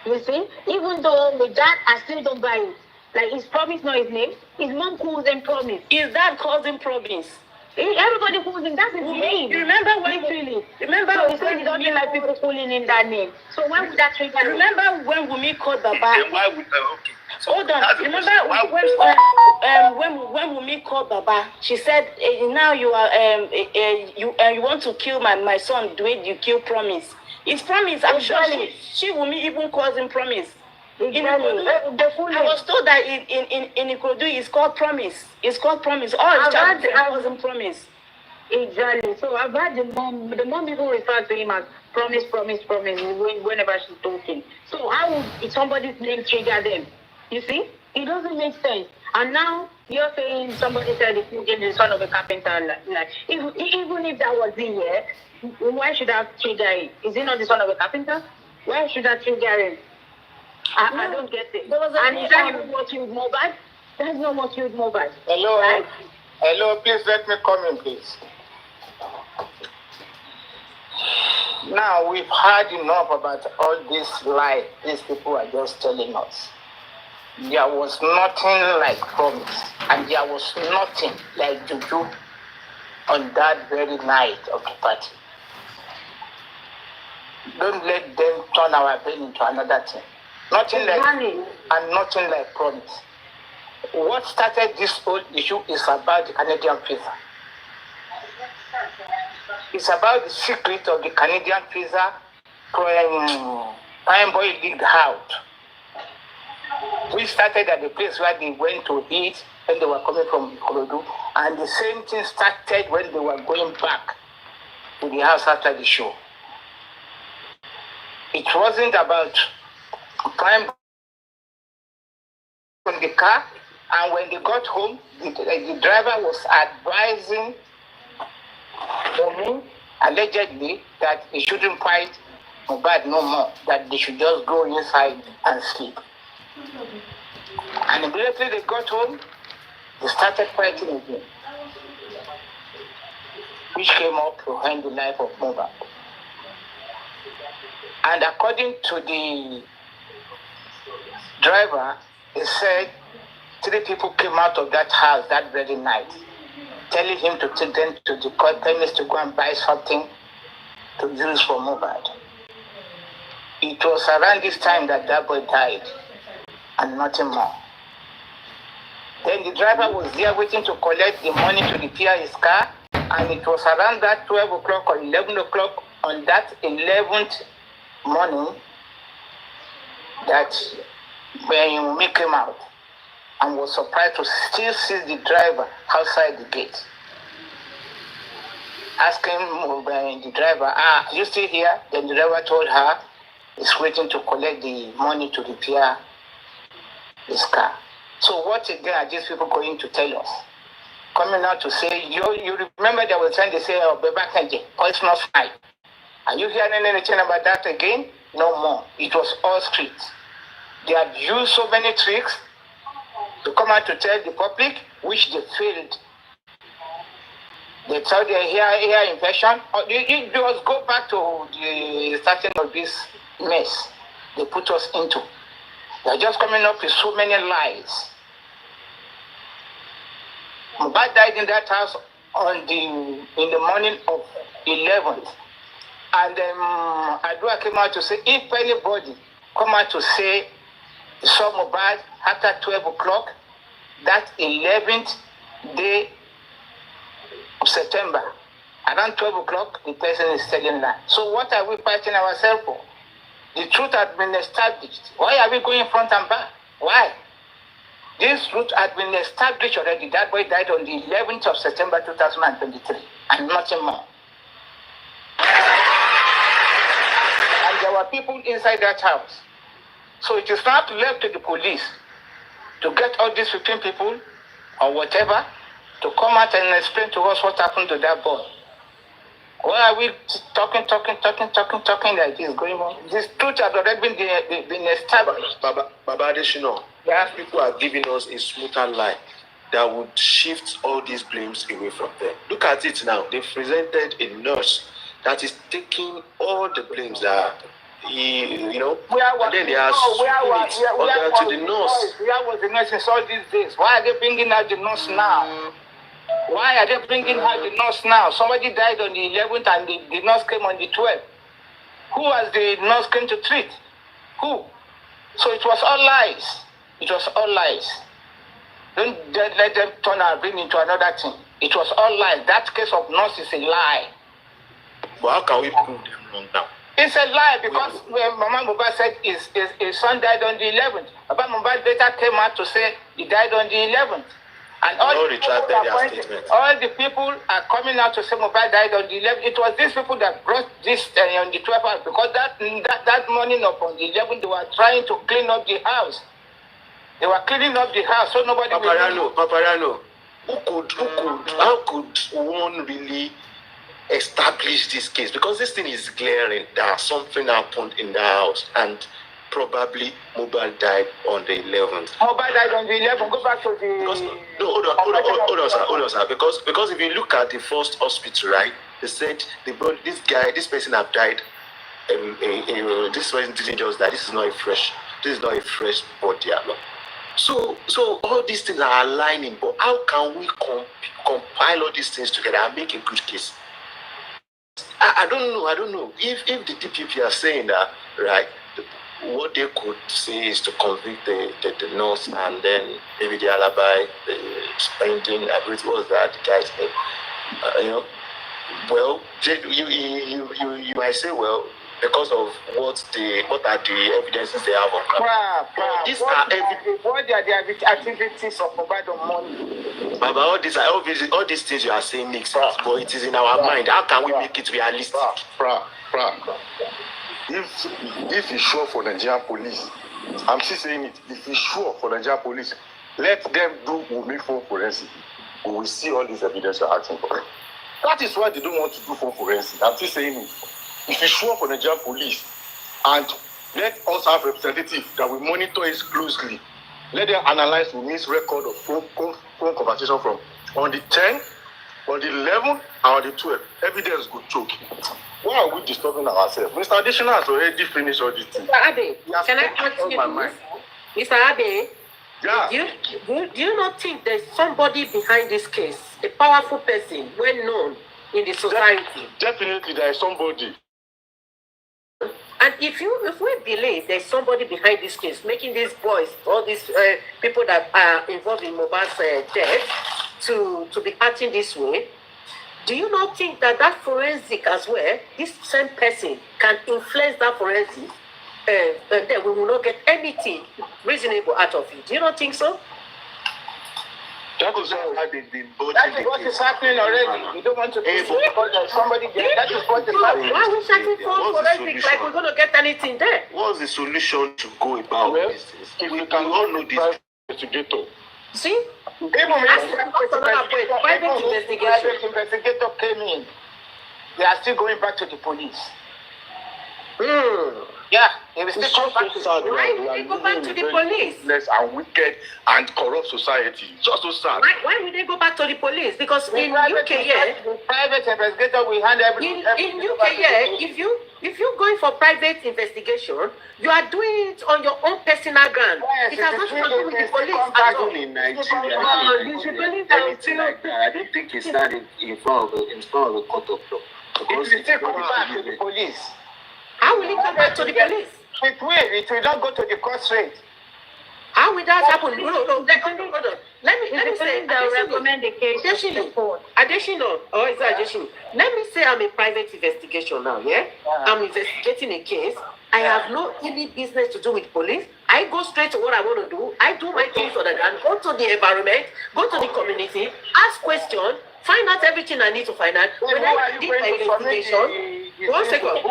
You see, even though with that, I still don't buy it. Like, his promise, not his name. His mom calls him promise. His dad calls him promise. Everybody calls him. That's his name. You remember when? Literally. Remember? So he said he doesn't like people calling him that name. So when would that trigger? Remember when Wumi called Baba? Then why would okay? So hold on. Remember when Wumi called Baba? She said, "Now you are you want to kill my son the way you kill Promise." It's Promise. I'm sure she Wumi even calls him Promise. I was told that in Ikorodu it's called Promise. It's called Promise. All the child calls him Promise. Exactly. So I've had the mom even refer to him as promise whenever she's talking. So how would somebody's name trigger them? You see? It doesn't make sense. And now you're saying somebody said the the son of a carpenter. Like even if that was in here, why should that trigger it? Is he not the son of a carpenter? Why should that trigger him? I don't get it. And is that even what you Mobile? That's not what you Mobile. Hello. Right? Hello, please let me come in, please. Now, we've heard enough about all this lie these people are just telling us. There was nothing like promise, and there was nothing like juju on that very night of the party. Don't let them turn our brain into another thing. Nothing like and nothing like promise. What started this whole issue is about the Canadian visa. It's about the secret of the Canadian visa Primeboy leaked out. We started at the place where they went to eat when they were coming from Ikorodu, and the same thing started when they were going back to the house after the show. It wasn't about Primeboy in the car, and when they got home, the driver was advising them allegedly that they shouldn't fight Mohbad no more, that they should just go inside and sleep. And immediately they got home, they started fighting again, which came up to end the life of Mohbad. And according to the driver, he said 3 people came out of that house that very night, telling him to take them to the chemist to go and buy something to use for Mohbad. It was around this time that that boy died, and nothing more. Then the driver was there waiting to collect the money to repair his car, and it was around that 12 o'clock or 11 o'clock on that 11th morning that when Wumi came out and was surprised to still see the driver outside the gate. Asking the driver, you still here? Then the driver told her he's waiting to collect the money to repair his car. So what again are these people going to tell us? Coming out to say, you remember they were trying to say, oh, it's not fine. Are you hearing anything about that again? No more. It was all streets. They had used so many tricks to come out to tell the public, which they failed. They thought they hear infection. It just go back to the starting of this mess they put us into. They're just coming up with so many lies. Mohbad died in that house in the morning of 11th. And Adua came out to say, if anybody come out to say he saw Mohbad after 12 o'clock, that 11th day of September, around 12 o'clock, the person is telling that. So what are we fighting ourselves for? The truth has been established. Why are we going front and back? Why? This truth has been established already. That boy died on the 11th of September 2023, and nothing more. And there were people inside that house. So it is not left to the police to get all these 15 people or whatever to come out and explain to us what happened to that boy. Why are we talking like this going on? This truth has already been established. Baba Adesina, people are giving us a smoother lie that would shift all these blames away from them. Look at it now. They've presented a nurse that is taking all the blames that and then they are sweeping it to the nurse. Where was the nurse all these days? Why are they bringing out the nurse now? Why are they bringing out the nurse now? Somebody died on the 11th and the nurse came on the 12th. Who was the nurse came to treat? Who? So it was all lies. It was all lies. Don't let them turn and bring into another thing. It was all lies. That case of nurse is a lie. But how can we prove them wrong now? It's a lie because when Mama Mohbad said his son died on the 11th, Baba Mohbad later came out to say he died on the 11th. And all the people are coming out to say Mohbad died on the 11th. It was these people that brought this on the 12th because that morning up on the 11th, they were trying to clean up the house. They were cleaning up the house so nobody Paparino, how could one really establish this case? Because this thing is glaring that something happened in the house and probably Mohbad died on the 11th. Mohbad died on the 11th. Go back to the... Hold on, sir. Because if you look at the first hospital, right, they said this person have died. This person didn't just die. This is not a fresh body. So all these things are aligning. But how can we compile all these things together and make a good case? I don't know. If the DPP are saying that, right, what they could say is to convict the nurse and then maybe the alibi, the spending, everything was that the guys, well, you might say, well, because of what are the evidences they have on camera. What are the activities of Mohbad on Monday? But all these things you are saying makes sense, but it is in our mind. How can we make it realistic? If it's sure for Nigerian police, I'm still saying it. If it's sure for Nigerian police, let them do Wunmi phone forensic. We will see all this evidence you're asking for. That is why they don't want to do phone forensic. I'm still saying it. If it's sure for Nigerian police, and let us have representatives that will monitor it closely. Let them analyze Wunmi's record of phone conversation from on the 10th, on the 11th, and on the 12th. Evidence good choke. Why are we disturbing ourselves? Mr. Additional has already finished all these things. Mr. Abe, can I ask you this? Mr. Abe, yeah. Do you not think there's somebody behind this case, a powerful person, well known in the society? Definitely, there is somebody. And if we believe there's somebody behind this case, making these boys, all these people that are involved in Mohbad's death, to be acting this way, do you not think that forensic as well, this same person can influence that forensic, and then we will not get anything reasonable out of it? Do you not think so? That is why they've been both. That is what is happening already. We don't want to be because there's somebody there. That is what is happening. Why are we starting for forensic like we're going to get anything there? What's the solution to go about this? If we can all know this investigator. See? Private investigator came in. They are still going back to the police. Yeah, they will still come back to the police. Why would they go back to the police? And wicked and corrupt society. Just so sad. Why would they go back to the police? Because in UK, the private investigator will hand everything. In UK, if you're going for private investigation, you are doing it on your own personal ground. Yes, it has nothing to do with the police at all. In Nigeria, anything like that, I don't think it's not in front of the court of law. It will still come back to the police. How will it come back to the police? It will not go to the court straight. How will that happen? No, let me say, recommend the case. Additional, or is that additional? Let me say I'm a private investigation now, yeah? I'm investigating a case. I have no any business to do with police. I go straight to what I want to do. I do my things on the ground, go to the environment, go to the community, ask questions, find out everything I need to find out. When I did my investigation, one second.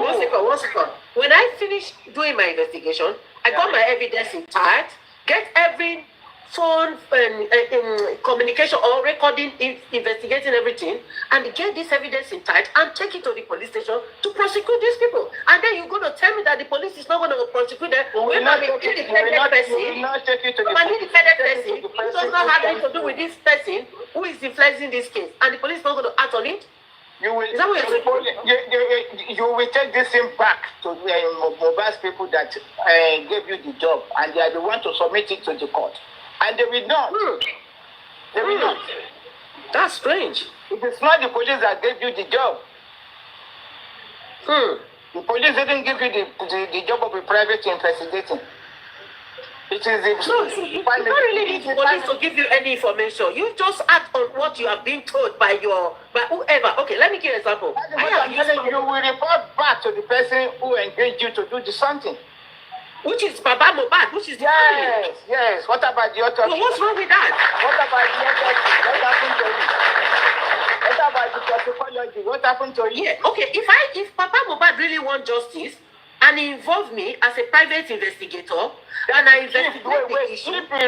When I finished doing my investigation, I got my evidence intact, get every phone communication or recording, investigating everything, and get this evidence intact and take it to the police station to prosecute these people. And then you're going to tell me that the police is not going to prosecute them when I'm an independent person. I'm an independent person. It does not have anything to do with this person who is influencing this case, and the police is not going to act on it. You will, Is that what you're saying? you will take this thing back to Mohbad's people that gave you the job, and they are the one to submit it to the court. And they will not. They will not. That's strange. It is not the police that gave you the job. The police didn't give you the job of a private investigating. It is the No, you don't really need the police to give you any information. You just act on what you are being told by whoever. Okay, let me give you an example. You will report back to the person who engaged you to do the something. Which is Baba Mohbad, which is the family. Yes. What about the autopsy? So what's wrong with that? What about the autopsy? What happened to you? What about the toxicology? What happened to you? Yeah, okay. If Papa Mohbad really want justice and he involved me as a private investigator, and I investigate the issue. If he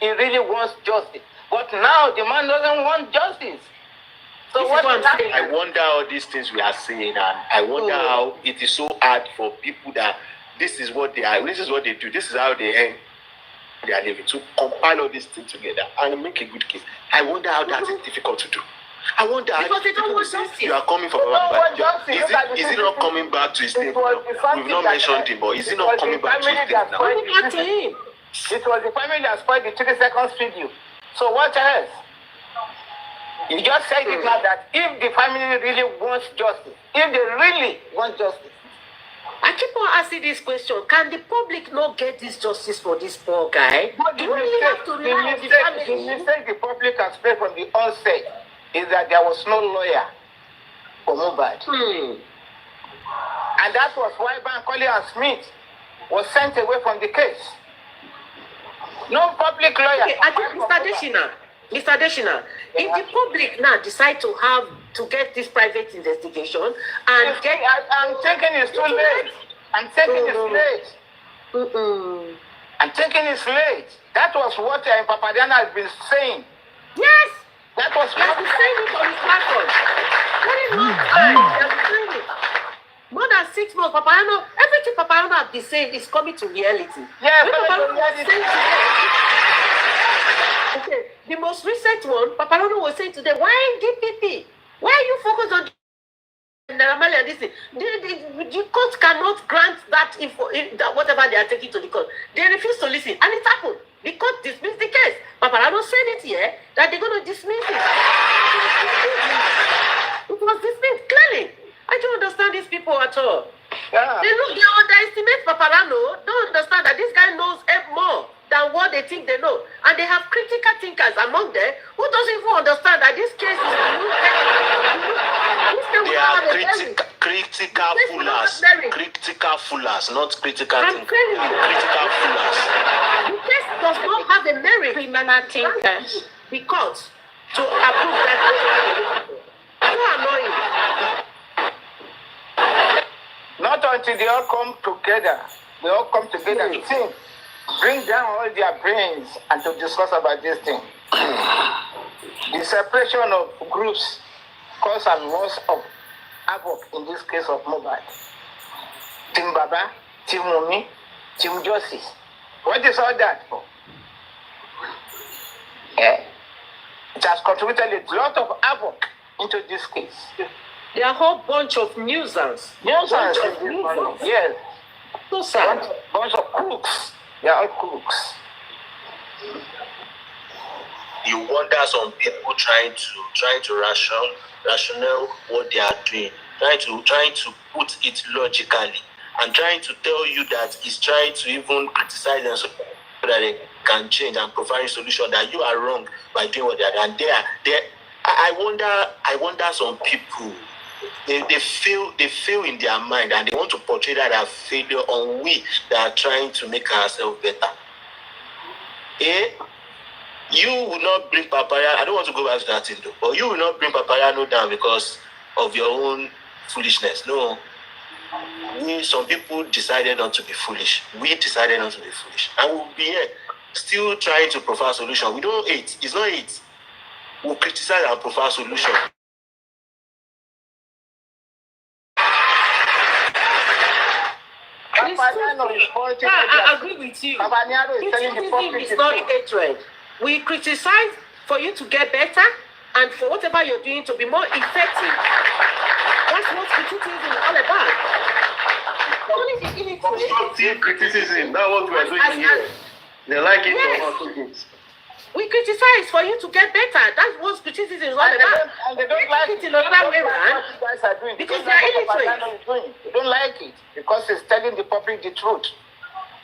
really wants justice, but now the man doesn't want justice. So what is happening? I wonder how these things we are saying, and I wonder how it is so hard for people that this is what they are, this is what they do, this is how they earn their living, to compile all these things together and make a good case. I wonder how that is difficult to do. I wonder because they don't want justice. You are coming from is it not coming back to his state? We've not mentioned him, but is it not coming back to his state now? It was the family that spoiled the 3 seconds video. So what else? You just said it now that if the family really wants justice, if they really want justice. I keep on asking this question. Can the public not get this justice for this poor guy? But Do you really have to rely on the family? The mistake the public has made from the onset is that there was no lawyer for Mohbad. And that was why Bankole and Smith was sent away from the case. No public lawyer. Okay, I think Mr. Deshina, if the public now decide to get this private investigation and I'm thinking it's too late. I'm thinking it's late. I'm thinking it's late. That was what Paparino has been saying. Yes. That was He has been saying it on his platform. Very long time. He has been saying it. More than 6 months, Paparino, everything Paparino has been saying is coming to reality. Yeah, okay, the most recent one, Paparino was saying today, why DPP? Why are you focused on Naramali and this thing? The court cannot grant that info, that whatever they are taking to the court. They refuse to listen, and it happened. The court dismissed the case. Paparino said it here that they're going to dismiss it. It was dismissed clearly. I don't understand these people at all. Yeah. They underestimate Paparino. Don't understand that this guy knows more than what they think they know. And they have critical thinkers among them who doesn't even understand that this case is they are critical foolers, not critical thinkers. Critical foolers. The case does not have a merit. Criminal thinkers. Because to approve that case. So annoying. Not until they all come together. They all come together to think. Bring down all their brains and to discuss about this thing. The separation of groups cause a loss of havoc in this case of Mohbad. Team Baba, Team Wunmi, Team Justice. What is all that for? It has contributed a lot of havoc into this case. They are a whole bunch of nuisance. Nuisance. Yes. So sad. Bunch of crooks. They are all crooks. You wonder some people trying to rationale what they are doing, trying to put it logically, and trying to tell you that it's trying to even criticize them so that they can change and provide a solution that you are wrong by doing what they are doing. I wonder some people. They feel in their mind and they want to portray that as failure on we that are trying to make ourselves better. You will not bring Paparino. I don't want to go back to that thing though, but you will not bring Paparino down because of your own foolishness. No. Some people decided not to be foolish. We decided not to be foolish. And we'll be here still trying to provide solution. We don't hate. It's not it. We'll criticize and provide solution. I agree with you. Criticism is not hatred. We criticize for you to get better, and for whatever you're doing to be more effective. That's what criticism is all about. Only the illiterate. Constructive criticism. That's what we are doing here. They like it or not like it. We criticize for you to get better. That's what criticism is all about. And they don't like it in another way around. What you guys are doing. Because they are illiterate. They don't like it because it's telling the public the truth.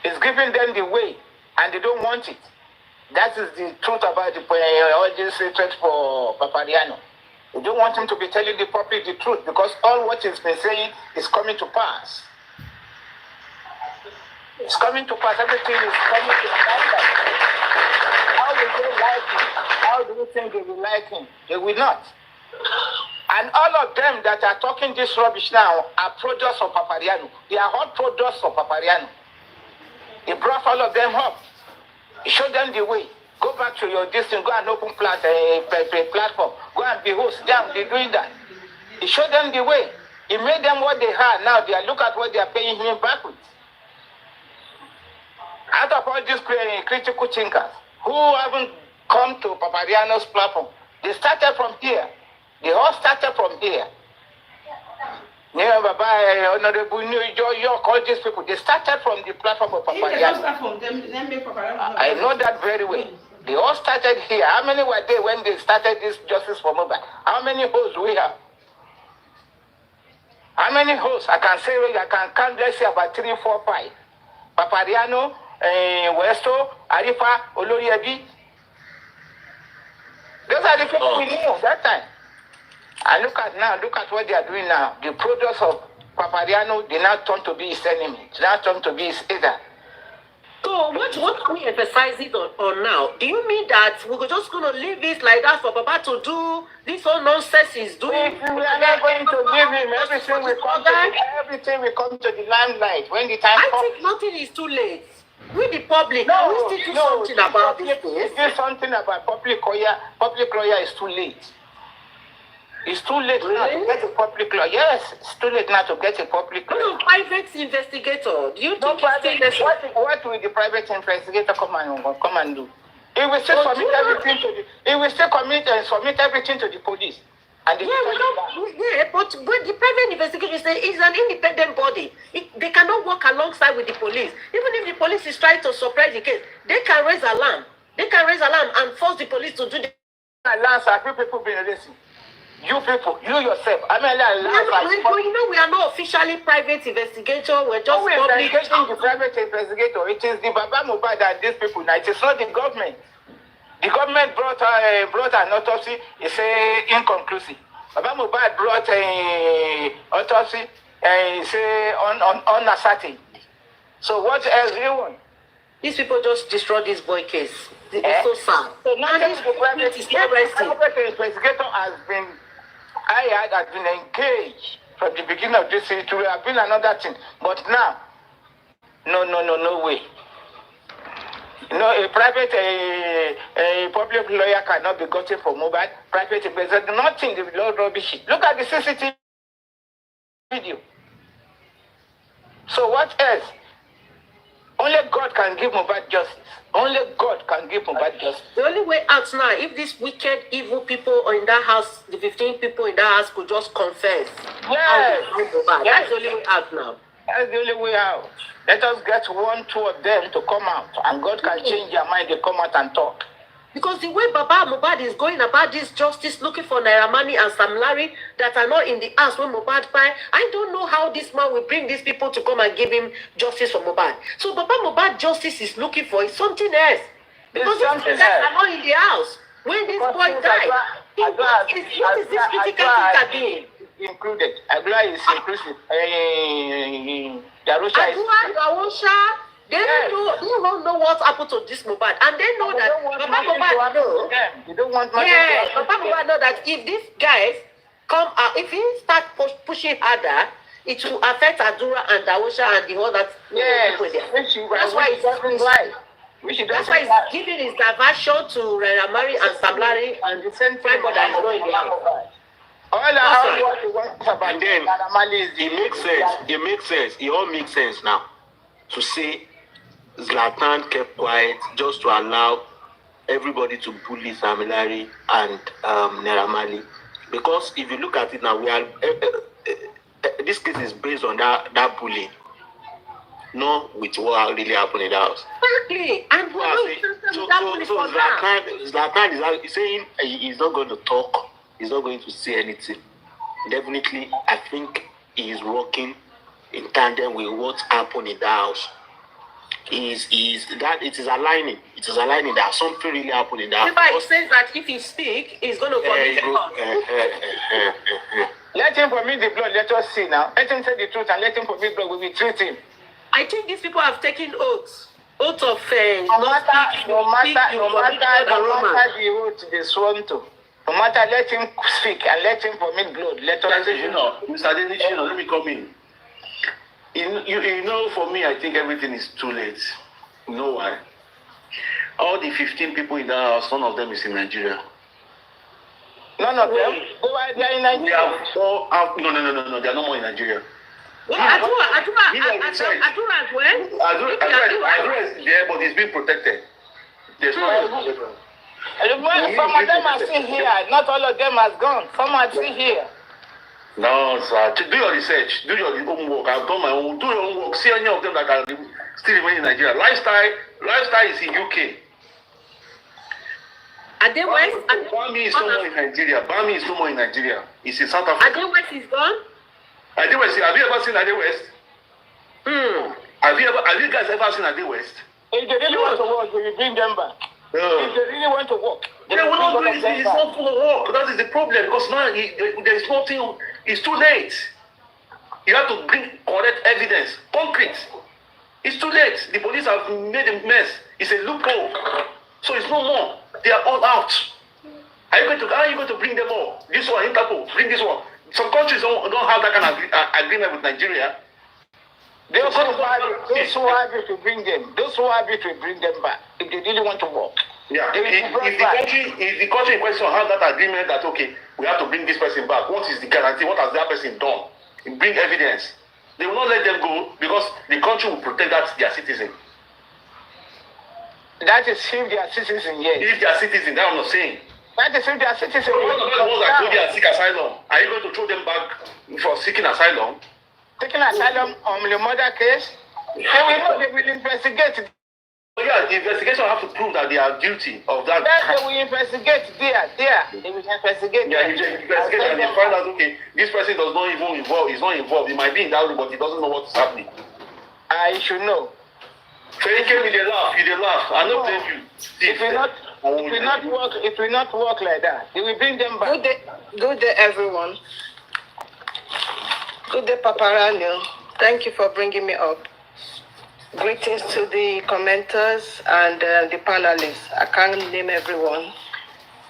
It's giving them the way, and they don't want it. That is the truth about all this hatred for Paparino. They don't want him to be telling the public the truth because all what he's been saying is coming to pass. It's coming to pass. Everything is coming to pass. How will they like him? How do you think they will like him? They will not. And all of them that are talking this rubbish now are products of Paparino. They are all products of Paparino. He brought all of them up. He showed them the way. Go back to your distance. Go and open a platform. Go and be host. They're doing that. He showed them the way. He made them what they had. Now they are, look at what they are paying him back with. Out of all these critical thinkers who haven't come to Paparino's platform, they started from here. They all started from here. Honorable New York, all these people, they started from the platform of Paparino. I know that very well. They all started here. How many were there when they started this Justice for Mobile? How many hosts do we have? How many hosts? I can say, I can count, let's say about 3, 4, 5. Paparino, Westo, Arifa, Oloriyebi. Those are the people we knew that time. And look at what they are doing now. The products of Paparino, they now turn to be his enemy. They now turn to be his either. So what can we emphasize it on now? Do you mean that we're just going to leave it like that for Papa to do this whole nonsense he's doing? We are not going to leave him. Everything will come to the limelight when the time comes. I think nothing is too late. We the public, can we still do something about this? Do something about public lawyer is too late. It's too late now to get a public lawyer. Yes, it's too late now to get a public lawyer. No, private investigator. Do you think what will the private investigator come and do? He will still submit everything to the. He will still submit everything to the police. And but the private investigator is an independent body. They cannot work alongside with the police. Even if the police is trying to suppress the case, they can raise alarm. They can raise alarm and force the police to do the alarm. Have you people been listening? You people, you yourself. I mean, we are not officially private investigator. We're just investigating the private investigator. It is the Baba Mohbad and these people. Now, it is not the government. The government brought an autopsy. It's inconclusive. Baba Mohbad brought an autopsy. It's uncertain. So what else do you want? These people just destroyed this boy case. It's so sad. So now the private investigator has been engaged from the beginning of this. It will have been another thing. But now, no way. A private, a public lawyer cannot be gotten for mobile. Private investigator, nothing. The law rubbish. Look at the CCTV video. So what else? Only God can give Mohbad justice. Only God can give Mohbad justice. The only way out now, if these wicked, evil people in that house, the 15 people in that house could just confess. Yes. That's the only way out now. That's the only way out. Let us get 1, 2 of them to come out. And God can change their mind. They come out and talk. Because the way Baba Mohbad is going about this justice, looking for Naira Marley and Sam Larry that are not in the house when Mohbad died, I don't know how this man will bring these people to come and give him justice for Mohbad. So Baba Mohbad justice is looking for is something else. Because these guys are not in the house when this boy died. What is this critical thinker doing? Included. Agla is inclusive. Darusha. They don't know what happened to this Mohbad, and they know that Papa Mohbad know. They don't want Papa Mohbad know that if these guys come out, if he start pushing harder, it will affect Adura and Dawosha and the other people there. That's why he's giving his diversion to Ramari and Samlari and the same time that is going there. And then it makes sense. It all makes sense now to say Zlatan kept quiet just to allow everybody to bully Sam Larry and Naira Marley. Because if you look at it now, we are this case is based on that bullying, not with what really happened in the house. Exactly. And Well, Zlatan is saying he's not going to talk, he's not going to say anything. Definitely, I think he is working in tandem with what happened in the house. That it is aligning. It is aligning that something really happened in the house. He says that if he speak, he's going to commit Let him permit the blood. Let us see now. Let him say the truth and let him permit blood. We will treat him. I think these people have taken oaths. Oath of no matter the oath they sworn to. No matter, let him speak and let him permit blood. Let us see. Mr. Dennis, let me come in. You know, for me, I think everything is too late. You know why? All the 15 people in that house, none of them is in Nigeria. None of them? They are in Nigeria. We have four out. No, they are no more in Nigeria. Adura as well? Adura is there, but he's being protected. There's no protection. Some of them are still here. Not all of them has gone. Some are still here. No, sir. Do your research. Do your homework. I've done my own. Do your homework. See any of them that are still remain in Nigeria. Lifestyle is in UK. Are they West? Bami is no more in Nigeria. Bami is no more in Nigeria. It's in South Africa. Are they West is gone? Ade West. Have you ever seen Ade West? Have you guys ever seen Ade West? If they really want to work, we will bring them back. If they really want to work, they will not do it. It's not for work. That is the problem. Because now there is nothing. It's too late. You have to bring correct evidence, concrete. It's too late. The police have made a mess. It's a loophole. So it's no more. They are all out. How are you going to bring them all? This one, Interpol, bring this one. Some countries don't have that kind of agreement with Nigeria. Those who have it to bring them. Those who have it to bring them back. If they really want to work. Yeah. If the country in question has that agreement that okay, we have to bring this person back. What is the guarantee? What has that person done? Bring evidence. They will not let them go because the country will protect their citizen. That is if they are citizen, yes. If they are citizen, that I'm not saying. That is if they are citizen. So one of the ones that go there and seek asylum, are you going to throw them back for seeking asylum? Taking asylum on the murder case? They will investigate. Yeah, the investigation have to prove that they are guilty of that. Then they will investigate there. They will investigate. Yeah, if they investigate and they find out, okay, this person does not even involved, he's not involved. He might be in that room, but he doesn't know what is happening. I should know. So you came with a laugh, I don't blame you. It will not work like that. They will bring them back. Good day, everyone. Good day, Paparino. Thank you for bringing me up. Greetings to the commenters and the panelists. I can't name everyone.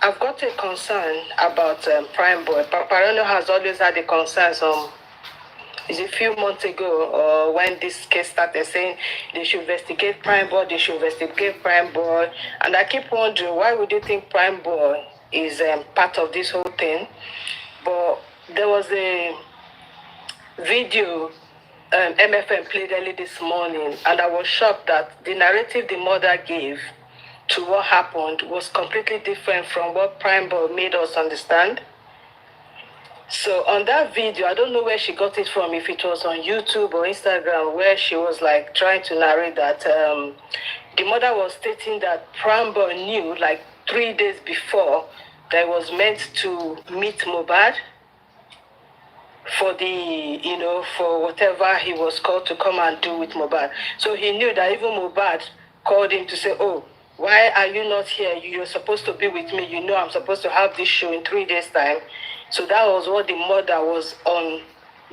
I've got a concern about Primeboy. Paparino has always had the concerns on. It's a few months ago, when this case started, saying they should investigate Primeboy, and I keep wondering, why would you think Primeboy is part of this whole thing? But there was a video MFM played early this morning, and I was shocked that the narrative the mother gave to what happened was completely different from what Primeboy made us understand. So on that video, I don't know where she got it from, if it was on YouTube or Instagram, where she was like trying to narrate that the mother was stating that Primeboy knew like 3 days before that was meant to meet Mohbad for for whatever he was called to come and do with Mohbad. So he knew that even Mohbad called him to say, oh, why are you not here? You're supposed to be with me. You know I'm supposed to have this show in 3 days' time. So that was what the mother was on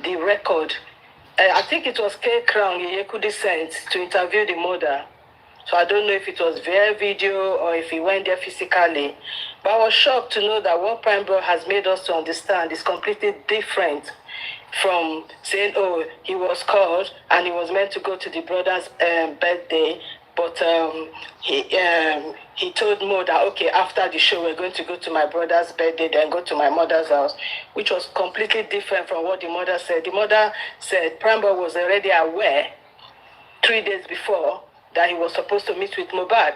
the record. I think it was K Crown Yekude sent to interview the mother. So I don't know if it was via video or if he went there physically. But I was shocked to know that what Primeboy has made us to understand is completely different from saying, oh, he was called and he was meant to go to the brother's birthday. But he told Mo that, okay, after the show, we're going to go to my brother's birthday, then go to my mother's house, which was completely different from what the mother said. The mother said Primeboy was already aware 3 days before that he was supposed to meet with Mohbad.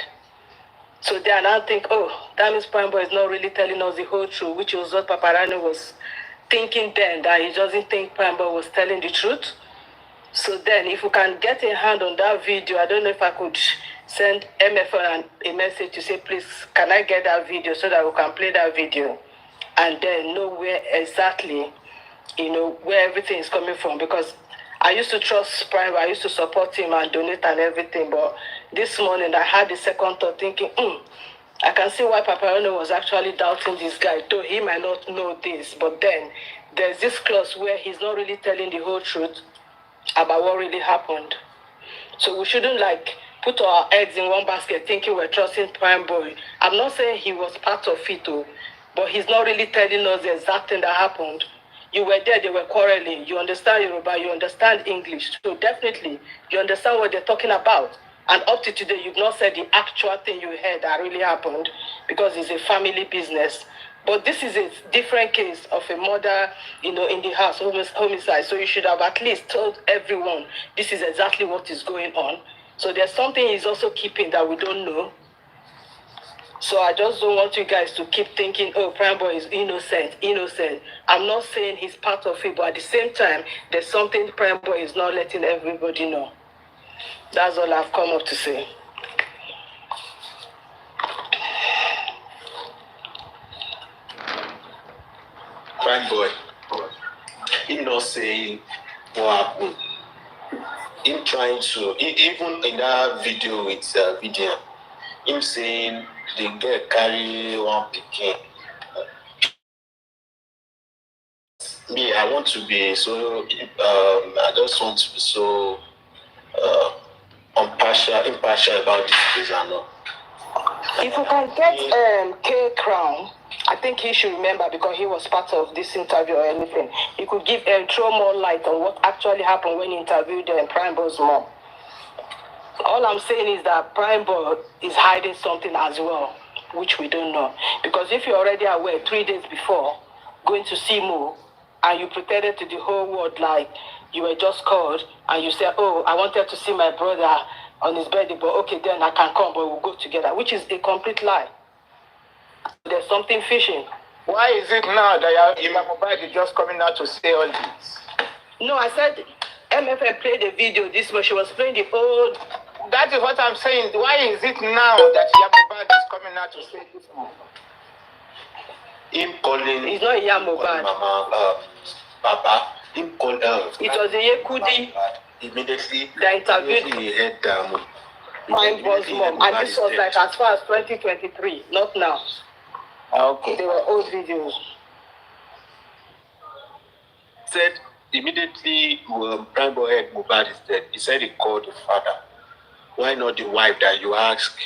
So then I think, oh, that means Primeboy is not really telling us the whole truth, which was what Paparino was thinking then, that he doesn't think Primeboy was telling the truth. So then if we can get a hand on that video, I don't know if I could send MFN a message to say, please, can I get that video so that we can play that video and then know where exactly, where everything is coming from. Because I used to trust Prime, I used to support him and donate and everything. But this morning I had the second thought thinking, I can see why Paparino was actually doubting this guy, though he might not know this. But then there's this clause where he's not really telling the whole truth about what really happened. So we shouldn't put our eggs in one basket thinking we're trusting Primeboy. I'm not saying he was part of it, but he's not really telling us the exact thing that happened. You were there, they were quarreling. You understand Yoruba, you understand English. So definitely, you understand what they're talking about. And up to today, you've not said the actual thing you heard that really happened because it's a family business. But this is a different case of a murder, in the house, homicide. So you should have at least told everyone this is exactly what is going on. So there's something he's also keeping that we don't know. So I just don't want you guys to keep thinking, oh, Primeboy is innocent. I'm not saying he's part of it, but at the same time, there's something Primeboy is not letting everybody know. That's all I've come up to say. Primeboy, him not saying what happened. Him trying to, even in that video with video, him saying the girl carry one pikin. Me, I want to be so. I just want to be so impartial about this case and all. If we can get K Crown, I think he should remember because he was part of this interview or anything. He could throw more light on what actually happened when he interviewed Primeboy's mom. All I'm saying is that Primeboy is hiding something as well, which we don't know. Because if you're already aware 3 days before going to see Mo, and you pretended to the whole world like you were just called, and you said, oh, I wanted to see my brother on his birthday, but okay, then I can come, but we'll go together, which is a complete lie. There's something fishy. Why is it now that Mohbad is just coming out to say all this? No, I said MFM played the video this way. She was playing the old. That is what I'm saying. Why is it now that Mohbad is coming out to say this more? Him calling. It's not Mohbad. Mama, Papa. Him called. It was the Yekudi. Immediately. That interviewed. He had Primeboy's mom, and this was like as far as 2023, not now. Okay. They were old videos. Said immediately Primeboy heard Mohbad is dead. He said he called the father. Why not the wife that you ask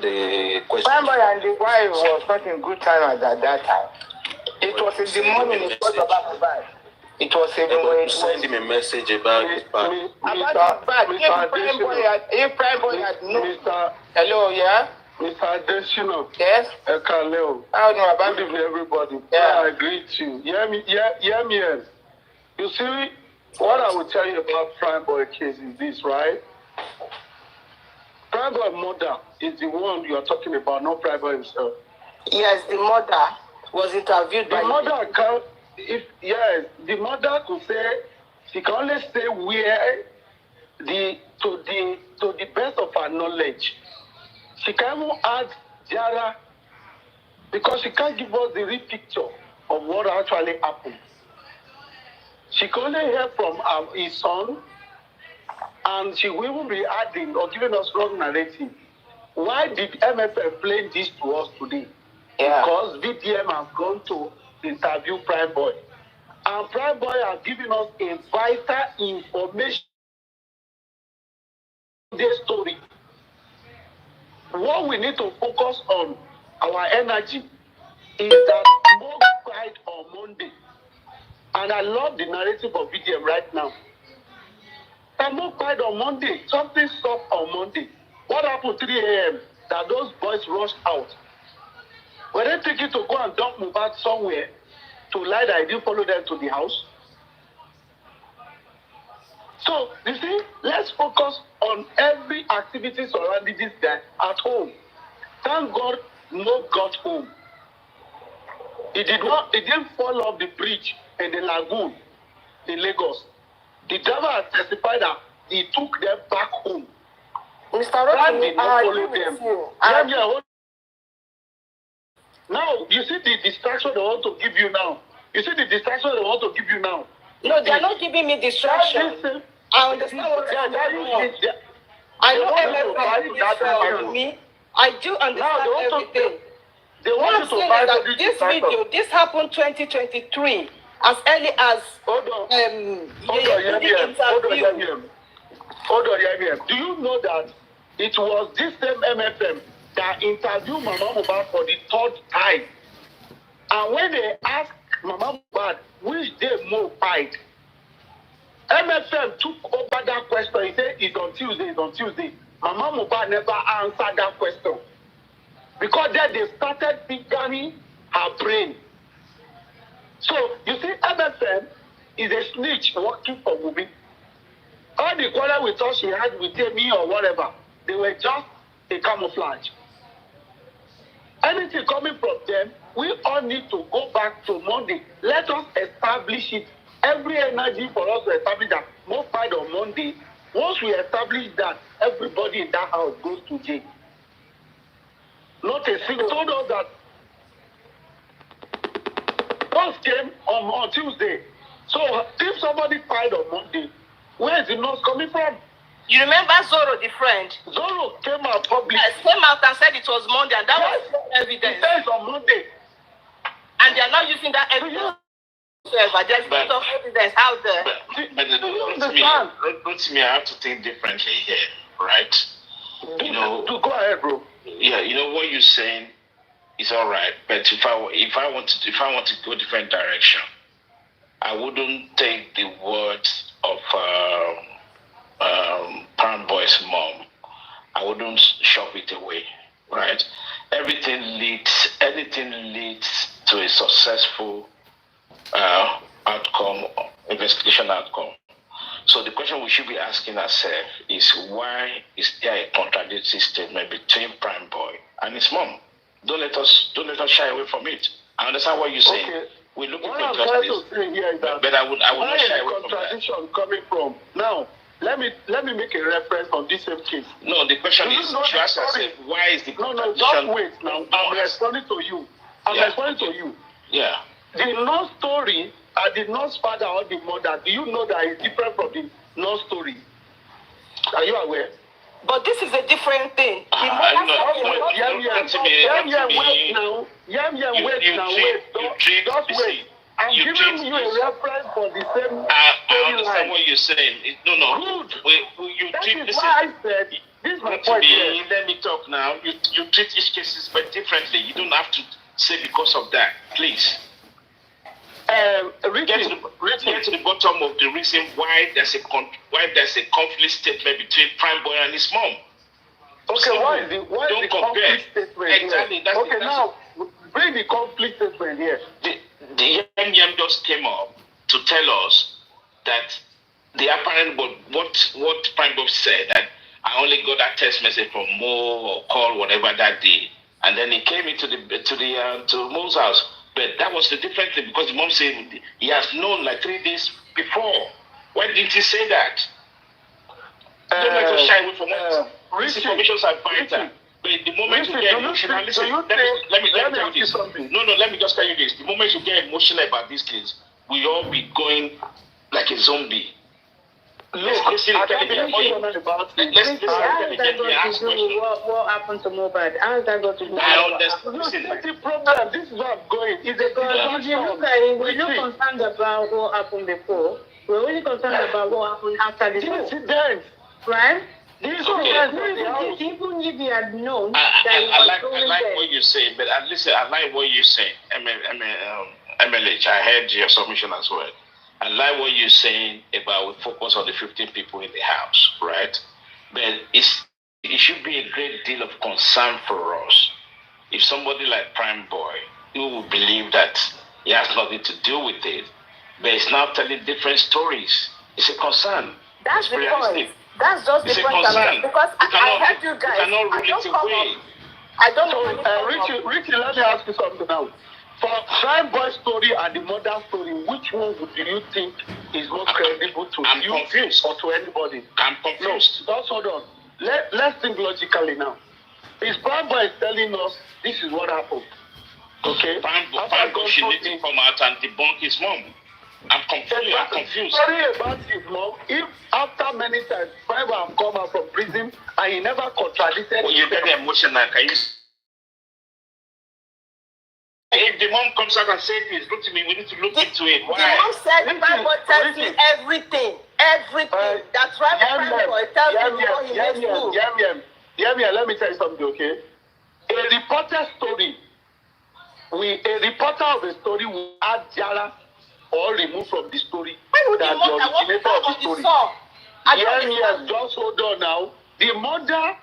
the question? Primeboy and the wife was not in good time at that time. It was in the morning. It was about Mohbad. It was even send him a message about his part. About if Primeboy had no. Hello, yeah. Mr. Adesina. Yes. Ekaleo. I know about Good evening, everybody. Yeah. I agree with you. Hear me. You see, what I will tell you about Primeboy case is this, right? Primeboy mother is the one you are talking about, not Primeboy himself. Yes, the mother was interviewed by the mother. The mother could say she can only say where to the best of her knowledge. She can even add Jara because she can't give us the real picture of what actually happened. She can only hear from his son, and she will even be adding or giving us wrong narrative. Why did MFF play this to us today? Yeah. Because VDM has gone to interview Primeboy. And Primeboy has given us a vital information on this story. What we need to focus on, our energy, is that Mo cried on Monday. And I love the narrative of VDM right now. And Mo cried on Monday. Something stopped on Monday. What happened 3 a.m. that those boys rushed out? Were they thinking to go and dump Mohbad somewhere to lie that I didn't follow them to the house? So, you see, let's focus on every activity surrounding this guy at home. Thank God, no got home. He didn't fall off the bridge in the lagoon in Lagos. The driver has testified that he took them back home. Mr. Rotimi, I agree with you. Now, you see the distraction they want to give you now. No, they are not giving me distraction. I understand what they are doing. I know everything is me. I do understand everything. They want you to buy this video, this happened 2023, as early as Hold on, Do you know that it was this same MFM that interviewed Mama Mohbad for the third time? And when they asked Mama Mohbad which day Mo died, MFM took over that question. He said it's on Tuesday. Mama Mohbad never answered that question. Because then they started figuring her brain. So, you see, MFM is a snitch working for Wunmi. All the quarrel we thought she had with me or whatever, they were just a camouflage. Anything coming from them, we all need to go back to Monday. Let us establish it. Every energy for us to establish that Mo fight on Monday. Once we establish that, everybody in that house goes to jail. Not a single told us that those came on Tuesday. So if somebody fight on Monday, where is the nose coming from? You remember Zoro, the friend? Zoro came out public. Yes, came out and said it was Monday, and that was evidence. It says on Monday. And they are not using that evidence. But there's a lot of evidence out there. Rotimi, I have to think differently here, right? Go ahead, bro. Yeah, what you're saying is all right, but if I want to go different direction, I wouldn't take the words of Primeboy's mom. I wouldn't shove it away, right? Anything leads to a successful outcome, investigation outcome. So the question we should be asking ourselves is, why is there a contradictory statement between Primeboy and his mom? Don't let us shy away from it. I understand what you're saying. Okay. We're looking what for I'm justice. trying to say here is that but I would not shy away from that. Contradiction coming from. Now, let me make a reference on this same case. No, the question is, you ask yourself, why is the contradiction? No, just wait now. I'm responding to you. Yeah. The no story, the nurse father or the mother, do you know that it's different from the no story? Are you aware? But this is a different thing. Wait now. I'm giving you a reference for the same I understand what you're saying. No. That is why I said, this is my point here. Let me talk now. You treat each case but differently. You don't have to say because of that. Please. Get to the bottom of the reason why there's a conflict statement between Primeboy and his mom. Okay, why is the conflict statement exactly here? Okay, now bring the conflict statement here. The Yam just came up to tell us that the apparent what Primeboy said, that I only got that text message from Mo or call whatever that day, and then he came into to Mo's house. But that was the different thing, because the mom said he has known like 3 days before. Why didn't he say that? Don't let us shy away from it. These informations are vital. But the moment you get emotional, listen, let me tell you this. No, let me just tell you this. The moment you get emotional about these kids, we all be going like a zombie. What happened to Mohbad? How is that going to do? I understand. Listen, the problem. This is what I'm going. Is we're not concerned about what happened before. We're only concerned about what happened after the incident. Right? Even if you had known that I like what you're saying, but listen, I like what you're saying. MLH, I heard your submission as well. I like what you're saying about we focus on the 15 people in the house, right? But it should be a great deal of concern for us if somebody like Primeboy, who will believe that he has nothing to do with it, but is now telling different stories. It's a concern. That's the realistic. point. That's just It's the a point. concern. Because I heard you guys. You cannot rule it away. I don't So, know. Richie, let me ask you something now. For Prime Boy story and the mother story, which one do you think is more credible to I'm you confused. or to anybody? I'm confused. No, just hold on. Let's think logically now. If Prime Boy is telling us this is what happened, okay? Prime Boy should need to come out and debunk his mom. I'm confused. Sorry about his mom. If after many times Prime Boy have come out from prison and he never contradicted. Well, you get emotional. Can you? If the mom comes out and says this, look to me, we need to look into it. Why? The mom said Prime Boy tells me everything. That's right. Prime Boy tells me what he makes do. Let me tell you something, okay? A reporter story, a reporter of a story will add Jara or remove from the story. Why would that the mother want to talk on the song? Just hold on now. The mother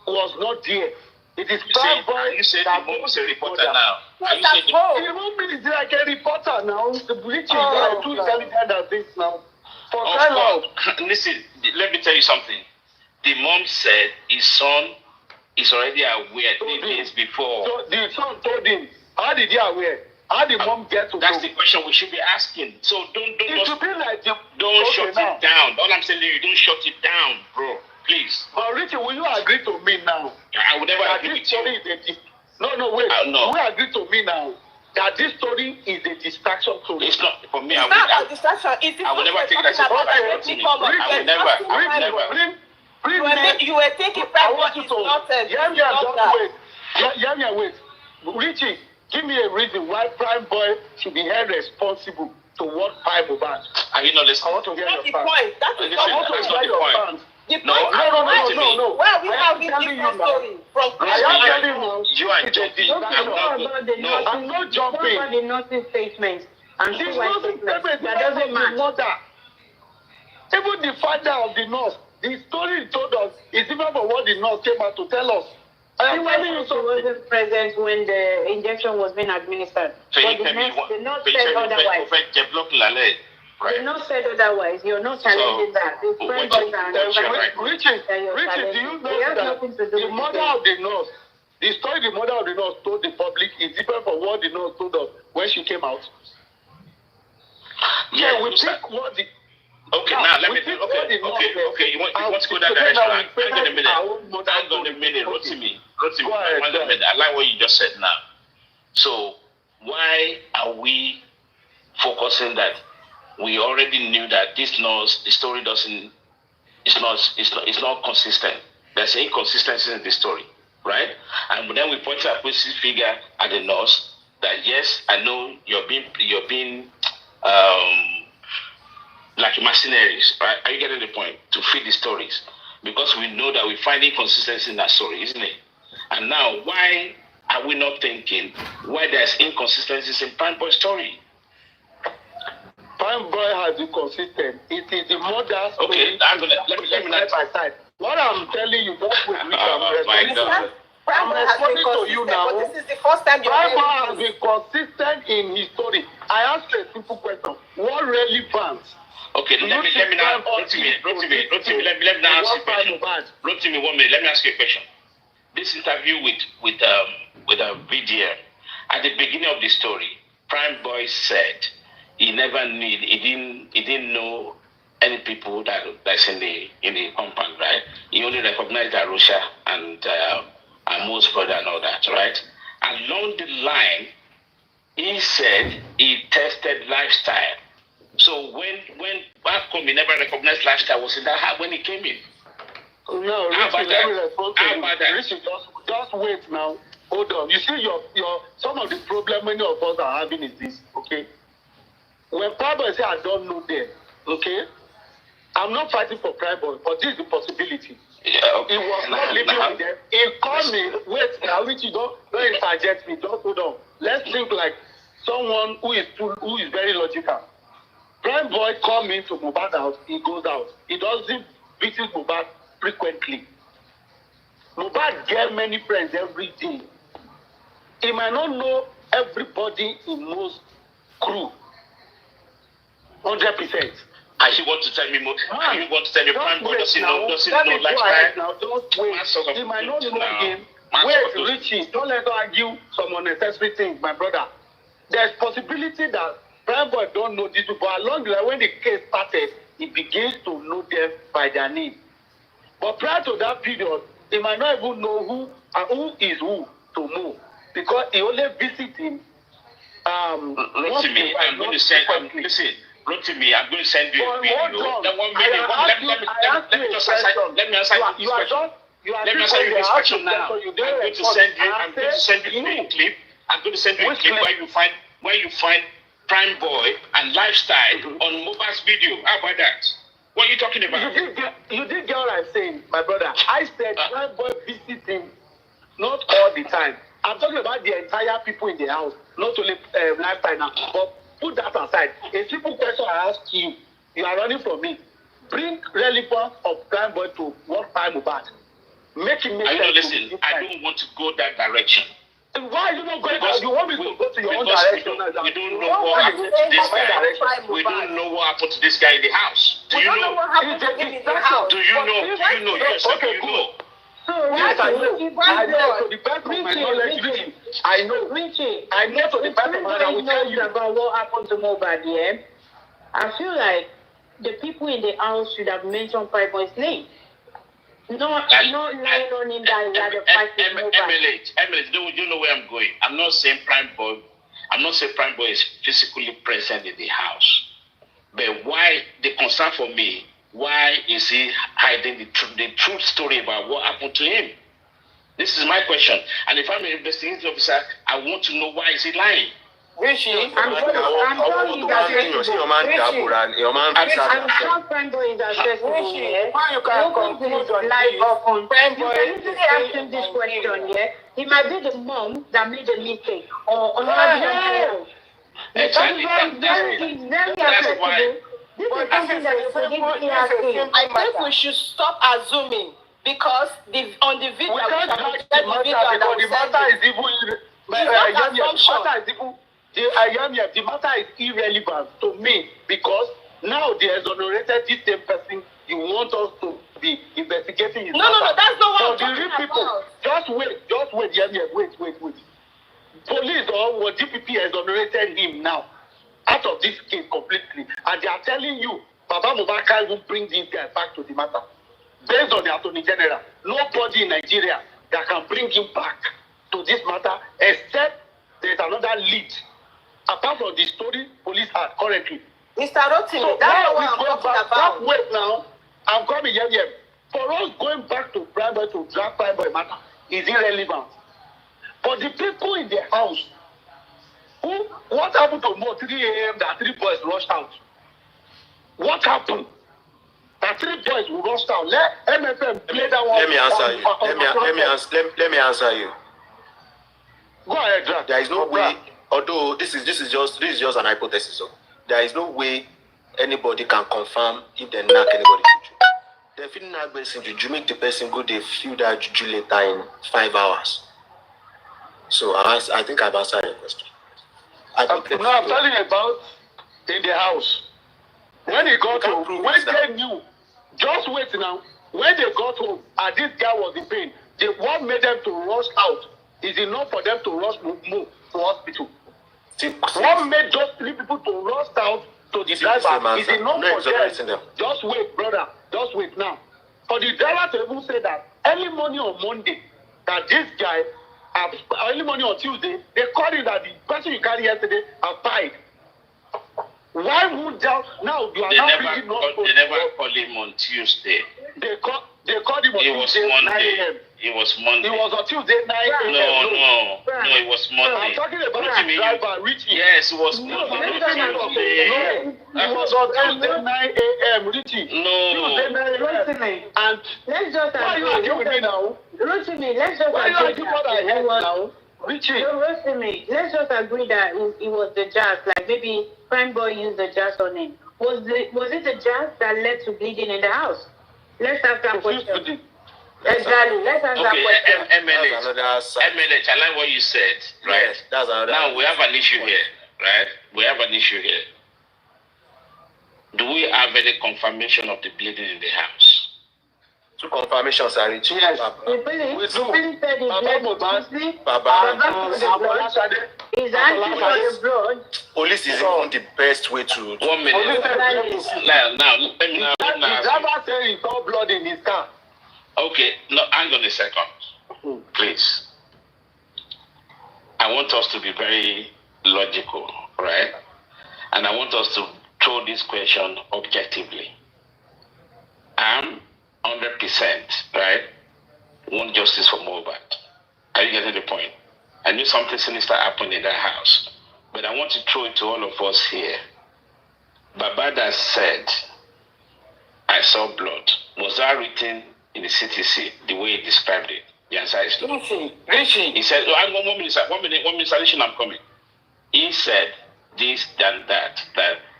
was not there. It is Prime Boy. You said the mom is a reporter now. What's that for? The mom is like a reporter now. The bleach is like too intelligent as this now. For crying out. Listen, let me tell you something. The mom said his son is already aware 3 days before. So the son told him. How did he aware? How did mom get to know? That's the question we should be asking. So don't should be like shut it down. All I'm saying is you don't shut it down, bro. Please. But Richie, will you agree to me now? I would never agree with you. No, wait. No. Will you agree to me now that this story is a distraction story? It's not for me. It's not a distraction. I would never take that as a distraction. You were thinking Prime Boy is not wait. Richie, give me a reason why Prime Boy should be held responsible to what Prime Boy. Are you not listening? I want to hear That's the your fans. point. That's the I want to hear your fans. The point No. Where we have this different story from You are jumping. I'm not jumping. The nursing statement and This two white nursing statements. statement That doesn't match. mother. Even the father of the nurse, the story he told us is even for what the nurse came out to tell us. I am telling you She something. wasn't present when the injection was being administered. So But you the tell me nurse said otherwise. The nurse said otherwise. You're not challenging that. The friend boys are Richie, do you know that the mother of the nurse, the story the mother of the nurse told the public is different from what the nurse told us when she came out? Yeah, we pick what the... Okay, now let me... Okay. You want to go that direction? Hang on a minute. Rotimi. I like what you just said now. So, why are we focusing that we already knew that this nurse, the story it's not consistent. There's inconsistency in the story, right? And then we point a positive figure at the nurse that yes, I know you're being like mercenaries, right? Are you getting the point? To feed the stories. Because we know that we find inconsistency in that story, isn't it? And now, why are we not thinking why there's inconsistencies in Prime Boy's story? Prime Boy has been consistent. It is the mother's story. Let me not... Side by side. What I'm telling you, that's what we my God. Prime Boy has been to you now. This is the first time Prime Boy has been consistent in his story. I asked you a simple question. What relevance? Okay, let me now. Rotimi, let me now ask you a question. Rotimi, 1 minute. Let me ask you a question. This interview with VDM, at the beginning of the story, Prime Boy said he didn't know any people that's in the compound, right? He only recognized Arusha and Mo's brother and all that, right? Along the line, he said he tested lifestyle. So when back home he never recognized lifestyle, was it that hard when he came in? No, Richie, let me respond to you. Richie, just wait now. Hold on. You see, your some of the problem many of us are having is this, okay? When Prime Boy say I don't know them, okay? I'm not fighting for Prime Boy, but this is the possibility. Yeah, okay. He was not living with them. He called me. Wait now, Richie, don't interject me. Just hold on. Let's think like someone who is very logical. Prime Boy come into Mohbad's house, he goes out. He doesn't visit Mohbad frequently. Mohbad get many friends every day. He might not know everybody in most crew. 100%. And you want to tell me more? And you want to tell me Primeboy doesn't know lifestyle? Now, don't wait. He might not know him. Wait, Richie, don't let her argue some unnecessary things, my brother. There's possibility that Primeboy don't know these people, but along the line, when the case started, he begins to know them by their name. But prior to that period, he might not even know who is who to know, because he only visits him. Rotimi, I'm going to send. Listen, Rotimi, I'm going to send you a video. That 1 million. Let me just answer. Let me answer this question. Let me answer you this question now. I'm going to send you a clip. I'm going to send you a clip where you find Primeboy and lifestyle on Mobile's video. How about that? What are you talking about? You did get what I'm saying, my brother. I said Primeboy visits him not all the time. I'm talking about the entire people in the house, not only lifestyle now. But put that aside. A simple question I ask you, you are running from me. Bring relevance of Primeboy to what time about. Make him make sense. Listen, I don't want to go that direction. And why are you not going there? You want me to go to your own direction? We don't know what happened to this guy. We don't know what happened to this guy in the house. Do you know? What happened to him in the house? Do you know? Yes, okay, you know. So yes, I know. I know to the best of my knowledge, Richie. I know. Richie, I know to the best of my knowledge. I will tell you about what happened to Mobile. Yeah, I feel like the people in the house should have mentioned Primeboy's name. Not lying on him that he had a fight with Mobile. Emily, do you know where I'm going? I'm not saying Primeboy is physically present in the house. But why the concern for me? Why is he hiding the truth story about what happened to him? This is my question. And if I'm an investigating officer, I want to know why is he lying. Richie, I'm sure Primeboy is accessible. why you can't conclude on live often. Primeboy You can ask him this question, yeah? He might be the mom that made a mistake or another. Exactly. He's very accessible. This is something that you forget to ask him. I think we should stop assuming because on the video, we can't catch the matter is even the matter is irrelevant to me because now they exonerated this same person. You want us to be investigating his matter. No, that's not what I'm talking talking about. Just wait. Police or DPP exonerated him now out of this case completely, and they are telling you, Baba Mohbad can't even bring this guy back to the matter. Based on the Attorney General, nobody in Nigeria that can bring him back to this matter except there is another lead. Apart from the story police are currently. Mr. Rotimi, that's what I'm talking about. Wait now, I'm coming here. For us going back to Primeboy to drag Primeboy matter is irrelevant. But the people in the house, what happened to Mo 3 a.m. that 3 boys rushed out? What happened? That 3 boys who rushed out. Let MFM play that one. Let me answer you. Let me answer you. Go ahead, Drag. There is no way. Although this is just an hypothesis. So there is no way anybody can confirm if they knock anybody juju. They feel knock person juju make the person go they feel that juju later in 5 hours. So I think I've answered your question. I'm telling you about in the house. When he got home, when they knew, just wait now. When they got home and this guy was in pain, what made them to rush out is enough for them to rush move to hospital. What made those 3 people to rush out to the driver is enough for them. Just wait, brother. Just wait now. For the driver to even say that early morning on Monday, that this guy, early morning on Tuesday, they called him that the person you carried yesterday have died. Why would that now you are not bringing up? They never called him on Tuesday. They called him on Tuesday 9 a.m. It was Monday. It was on Tuesday 9 a.m. No, it was Monday. I'm talking about the driver, Richie. Yes, it was Monday. It was on Tuesday 9 a.m., Richie. Tuesday 9 a.m. And let's just why are you arguing with me now? Rotimi, let's just why are you arguing what I heard now? Richie. No, Rotimi, let's just agree that it was the jazz. Like maybe Primeboy used the jazz on him. Was it the jazz that led to bleeding in the house? Let's ask that question. Exactly. Let's ask that question. MLH, I like what you said, right? Yes, that's another. Now we have an issue here, right? We have an issue here. Do we have any confirmation of the bleeding in the house? Two confirmations are reached. Yes. The police We do. said he Baba bled Mohbad. profusely. Baba, Baba saw the blood. His hands saw the blood. police is even the best way to. 1 minute. Now, let me The driver said he saw blood in his car. Okay, no, hang on a second. Please. I want us to be very logical, right? And I want us to throw this question objectively. I'm 100%, right? Want justice for Mohbad. Are you getting the point? I knew something sinister happened in that house. But I want to throw it to all of us here. Babada said, I saw blood. Was that written in the CTC the way he described it? The answer is no. Richie. He said, oh, one minute, solution, I'm coming. He said this, that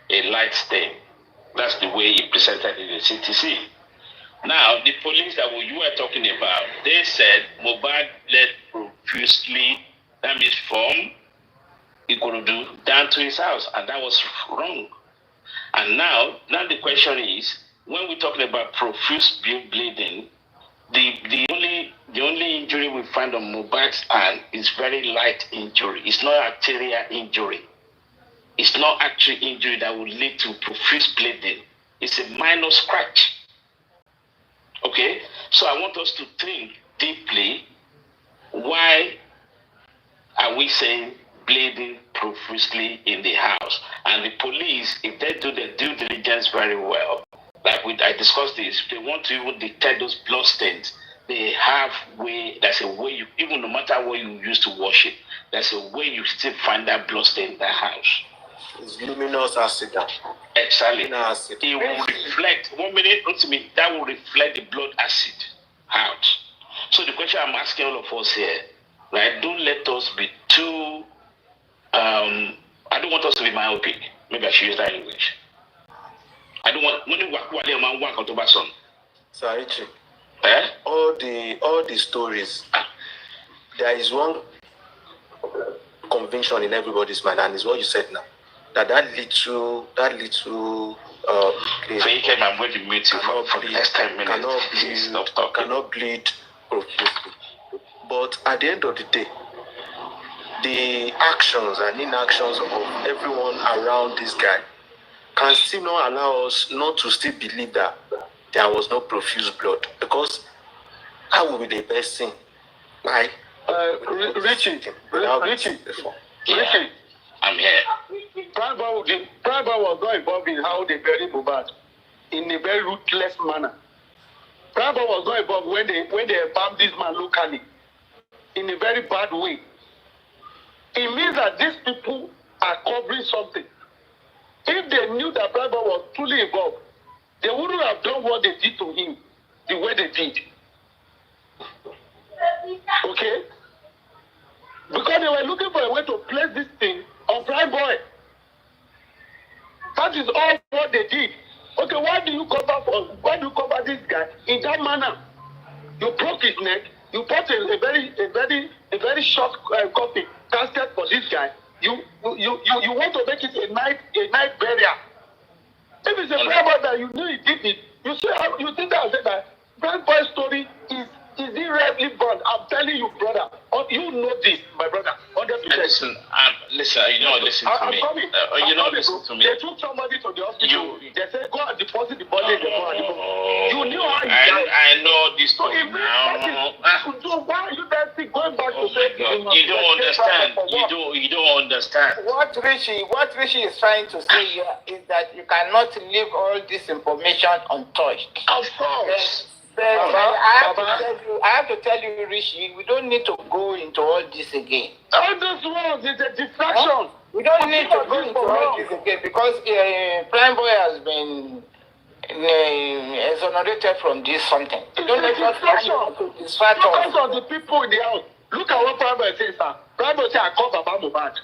a light stain. That's the way he presented it in the CTC. Now, the police that you were talking about, they said Mohbad bled profusely, that means from Ikorodu down to his house, and that was wrong. And now the question is, when we're talking about profuse bleeding, the only injury we find on Mohbad's hand is very light injury. It's not arterial injury. It's not actual injury that would lead to profuse bleeding. It's a minor scratch. Okay? So I want us to think deeply, why are we saying bleeding profusely in the house? And the police, if they do their due diligence very well, like I discussed this, if they want to even detect those blood stains, they have way, there's a way you, even no matter what you use to wash it, there's a way you still find that blood stain in the house. It's luminous acid. Exactly. Acid. It will reflect, 1 minute, to me, that will reflect the blood acid out. So the question I'm asking all of us here, right, don't let us be too, I don't want us to be myopic. Maybe I should use that in English. I don't want, when you work, Sir Richie, all the stories, there is one conviction in everybody's mind, and it's what you said now. That little Fake, I'm going to mute you for the next 10 minutes. Cannot bleed profusely. But at the end of the day, the actions and inactions of everyone around this guy can still not allow us not to still believe that there was no profuse blood. Because that would be the best thing. Right? Richie, I'm here. Primeboy was not involved in how they buried Mohbad in a very ruthless manner. Primeboy was not involved when they embalmed this man locally in a very bad way. It means that these people are covering something. If they knew that Primeboy was truly involved, they wouldn't have done what they did to him the way they did. Okay? Because they were looking for a way to place this thing on Primeboy. That is all what they did. Okay, why do you cover this guy in that manner? You broke his neck. You put a very short coffin casket for this guy. You want to make it a night burial. If it's a Primeboy that you knew he did it, you think that Primeboy's story is irrelevant. I'm telling you, brother. You know this, my brother. 100%. Listen, you don't listen to me. You don't listen to me. They took somebody to the hospital. They said, go and deposit the body in the body. You knew how he died. I know this So story if now. why are you dancing going back to say You don't understand. You don't understand. What Rishi is trying to say here is that you cannot leave all this information untouched. Of course. But I have to tell you, Rishi, we don't need to go into all this again. All this world is a distraction. We don't need to go into all this again because Primeboy has been exonerated from this something. Don't let us distract us. Because of the people in the house. Look at what Primeboy says, sir. Primeboy said, I call Baba Mohbad.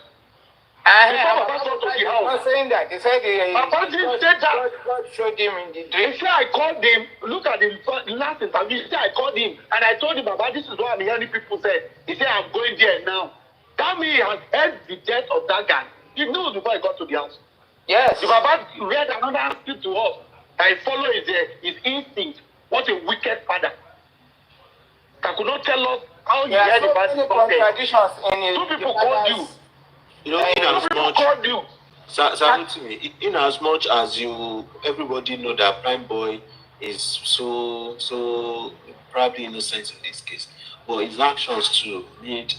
I'm not saying that. He said God showed him in the dream. He said, I called him. Look at the last interview. He said, I called him. And I told him, Baba, this is what I'm hearing people say. He said, I'm going there now. That means he has heard the death of that guy. He knows before he got to the house. Yes. The Baba read another speech to us. I follow his instinct. What a wicked father. That could not tell us how he had the bad contradictions in his. Two people called you. You know, in Two as people much, called you. in as much as everybody know that Prime Boy is so probably innocent in this case, but his actions too need.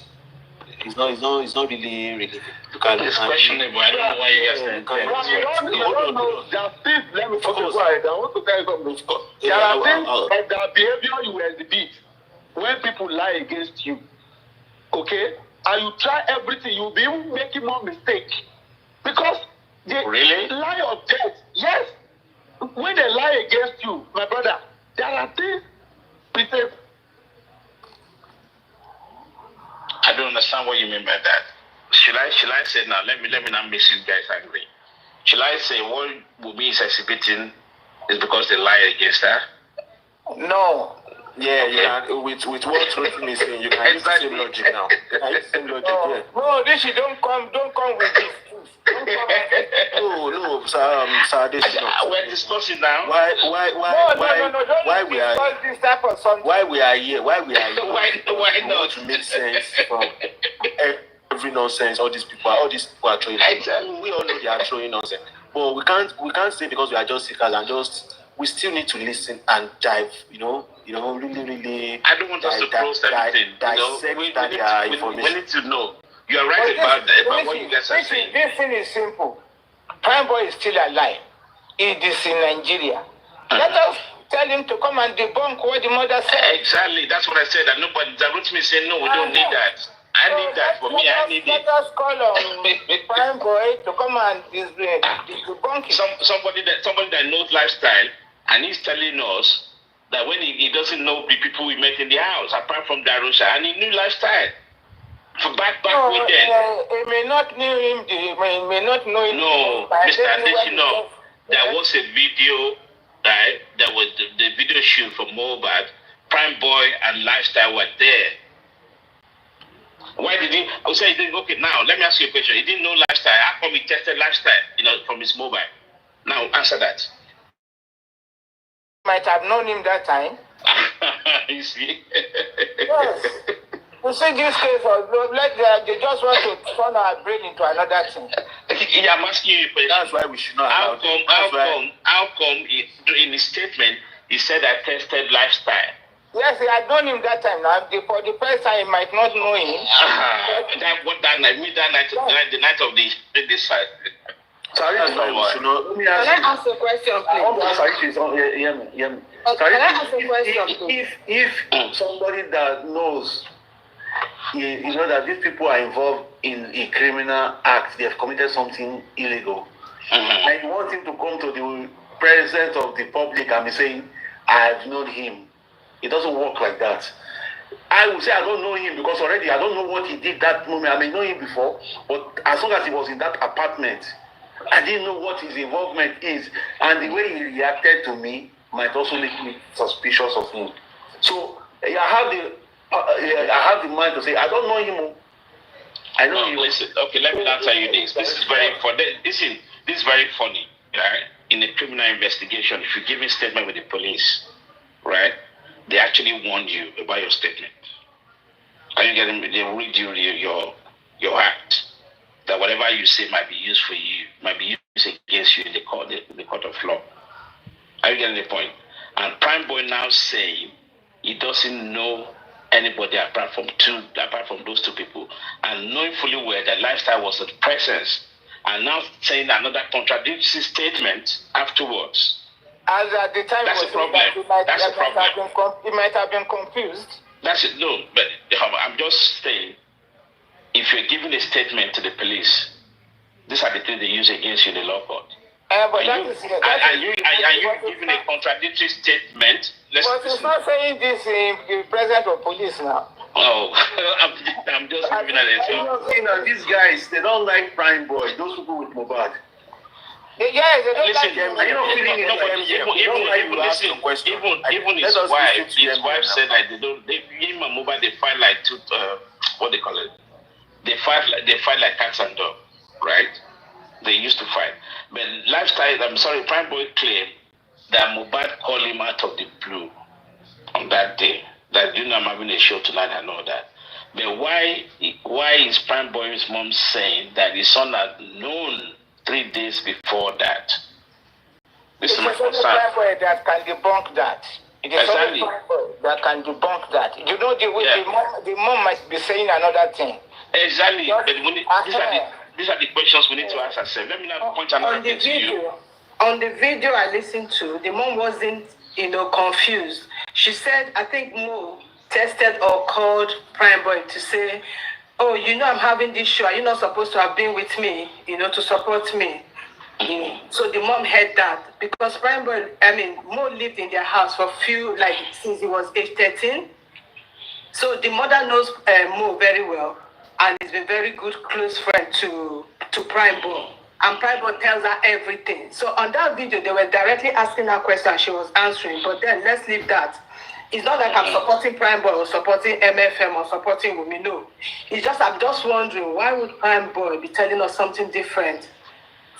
It's not really. It's questionable. I don't know why you guys said that. You don't know. There are things. Let me go ahead. I want to tell you something. There are things of the behavior you exhibit when people lie against you. Okay, and you try everything, you'll be making more mistake because the lie of death. Yes, when they lie against you, my brother, there are things. I don't understand what you mean by that. Should I say now? Let me not make you guys angry. Should I say what Wunmi is exhibiting is because they lie against her? No. Yeah. With what Rotimi is saying, you can use the same logic now. You can use the same logic, yeah. No, this you don't come with this. No, sir, this is not. We're discussing now. Why Don't we are discuss this type of something. why we are here? Why not? To make sense from every nonsense all these people are throwing. Exactly. We all know they are throwing nonsense, but we can't say because we are just seekers and we still need to listen and dive. Really. I don't want us to close everything. We need to know. You are right about what you guys are saying. This thing is simple. Prime Boy is still alive. It is in Nigeria. Let us tell him to come and debunk what the mother said. Exactly. That's what I said. And nobody, Rotimi said, no, we don't need that. I need that. For me, I need it. Let us call on Prime Boy to come and debunk it. Somebody that knows lifestyle, and he's telling us that when he doesn't know the people we met in the house, apart from Darusha, and he knew lifestyle. For back with them. He may not know him. He may not know him. No, Mr. Adesina, there was a video, right? There was the video shoot from Mobad. Prime Boy and Lifestyle were there. Why did he? I would say, okay, now let me ask you a question. He didn't know Lifestyle. How come he tested Lifestyle, from his mobile? Now answer that. Might have known him that time. You see? Yes. You see this case, they just want to turn our brain into another thing. Yeah, I'm asking you a question. That's why we should not. How come in his statement he said I tested Lifestyle? Yes, he had known him that time. Now, for the first time, he might not know him. That night, the night of the side. Sorry, that's why we should not. Can I ask a question, please? Can I ask a question, please? If somebody that knows, that these people are involved in a criminal act, they have committed something illegal, and you want him to come to the presence of the public and be saying, I have known him. It doesn't work like that. I would say I don't know him because already I don't know what he did that moment. I may know him before, but as long as he was in that apartment, I didn't know what his involvement is. And the way he reacted to me might also make me suspicious of him. So I have the mind to say, I don't know him. I know him. Listen, okay, let me answer you this. This is very funny. Right? In a criminal investigation, if you give a statement with the police, right? They actually warned you about your statement. Are you getting me? They read you your act. That whatever you say might be used for you, might be used against you in the court of law. Are you getting the point? And Prime Boy now saying he doesn't know anybody apart from those two people, and knowing fully well that Lifestyle was a presence, and now saying another contradictory statement afterwards. As at the time, that's a problem. That's a problem. He might have been confused. That's it. No, but I'm just saying, if you're giving a statement to the police, these are the things they use against you in the law court. Are you giving a contradictory statement? But he's not saying this in presence of police now. Oh, I'm just giving an example. These guys, they don't like Prime Boy. Those people with Mobad. Yeah, they don't listen, like him. are you not feeling even his wife said that they give him a mobile, they fight like what they call it? They fight like cats and dogs, right? They used to fight. But Primeboy claimed that Mohbad called him out of the blue on that day. That I'm having a show tonight and all that. But why is Primeboy's mom saying that his son had known 3 days before that? This is my concern. Primeboy that can debunk that. It is Exactly. only Primeboy that can debunk that. You know the mom might be saying another thing. Exactly. But these are the questions we need to ask ourselves. Let me now point another thing to you. On the video I listened to, the mom wasn't, confused. She said, I think Mo texted or called Primeboy to say, oh, I'm having this show. Are you not supposed to have been with me, to support me? So the mom heard that because Mo lived in their house for since he was age 13. So the mother knows Mo very well and is a very good close friend to Primeboy. And Primeboy tells her everything. So on that video, they were directly asking her questions. She was answering. But then let's leave that. It's not like I'm supporting Primeboy or supporting MFM or supporting Wunmi. No. I'm just wondering, why would Primeboy be telling us something different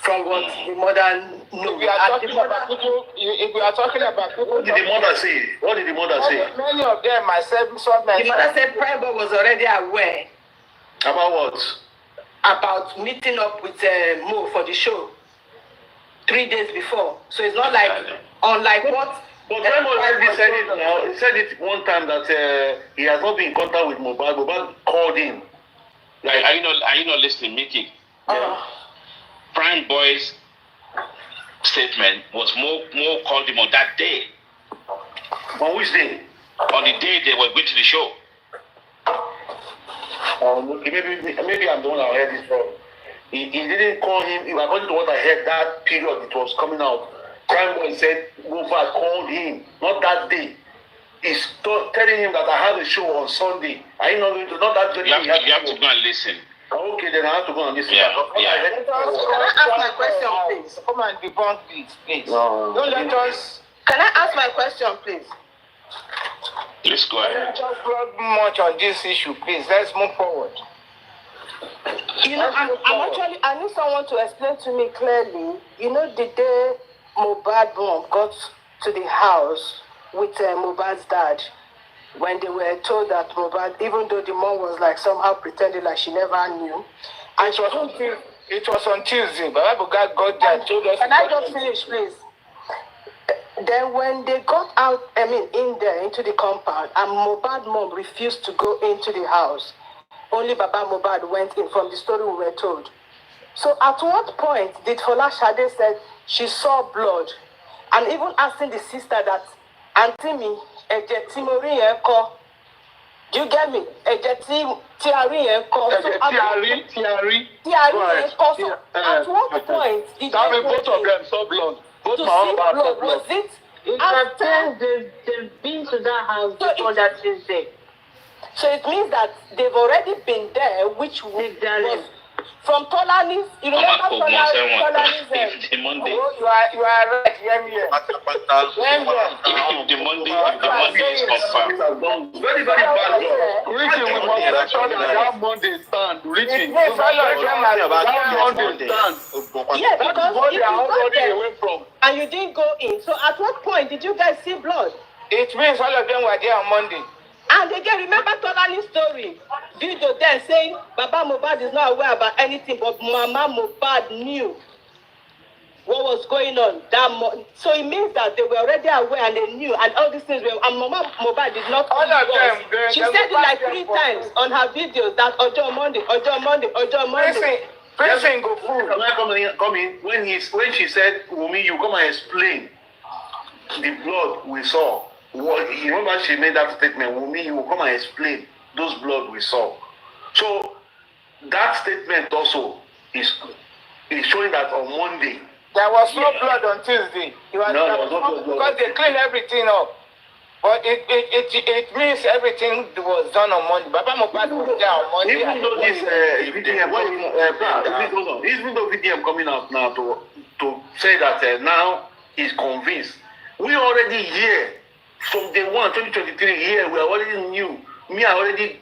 from what the mother knows? If we are talking about people, What did the mother say? What did the mother say? Many of them, myself, the mother said Primeboy was already aware About what? about meeting up with Mo for the show 3 days before. So it's not like, unlike what... But Primeboy already said it now. He said it one time that he has not been in contact with Mohbad. Mohbad called him. Are you not listening, Mickey? Primeboy's statement was Mo called him on that day. On which day? On the day they were going to the show. Maybe I'm the one I heard this from. He didn't call him. According to what I heard, that period it was coming out. Primeboy said Mohbad called him, not that day. He's telling him that I have a show on Sunday. Are you not going to? Not that day. You have to go and listen. Okay, then I have to go and listen. Can I ask my question, please? Come and debunk this, please. No. Don't let us. Can I ask my question, please? Let's go ahead. Don't talk much on this issue, please. Let's move forward. I need someone to explain to me clearly. The day Mohbad mom got to the house with Mohbad's dad, when they were told that Mohbad, even though the mom was somehow pretending like she never knew, and it was on Tuesday. Baba got there and told us. Can I just finish, please? Then when they got out, in there into the compound, and Mohbad mom refused to go into the house. Only Baba Mohbad went in from the story we were told. So at what point did Fola Shade said she saw blood, and even asking the sister that, Auntie me, Eje Timori Enko, do you get me? Eje Tiari Enko. Tiari. Enko. So at what point did both of them saw blood? Both to my see husband blood? saw blood. Was it It after? appears they've been to that house before that Tuesday. So it means that they've already been there, which Exactly. was from Tolani's. You remember Tolani's? The Monday. Oh, you are right. Hear me here. If the Monday is confirmed. Very, very bad job. Richie, we must make sure that Monday stand. Richie, Yes, all of them are that Monday stand. Yeah, That is because what if they you are got already there away from. and you didn't go in, so at what point did you guys see blood? It means all of them were there on Monday. And again, remember Tolani's story? Video there saying Baba Mohbad is not aware about anything, but Mama Mohbad knew what was going on that month. So it means that they were already aware and they knew, and all these things were. And Mama Mohbad did not. All of them. She said it like 3 times on her videos that Ojo Monday. Pressing go full. Can I come in? When she said, Wunmi, you come and explain the blood we saw. You remember she made that statement, Wunmi, you will come and explain those blood we saw. So that statement also is showing that on Monday. There was no blood on Tuesday. There was no blood. Because they cleaned everything up. But it means everything was done on Monday. Baba Mohbad was there on Monday. Even though this VDM coming out now to say that now he's convinced. We already here from day 1, 2023 here. We already knew. Me, I already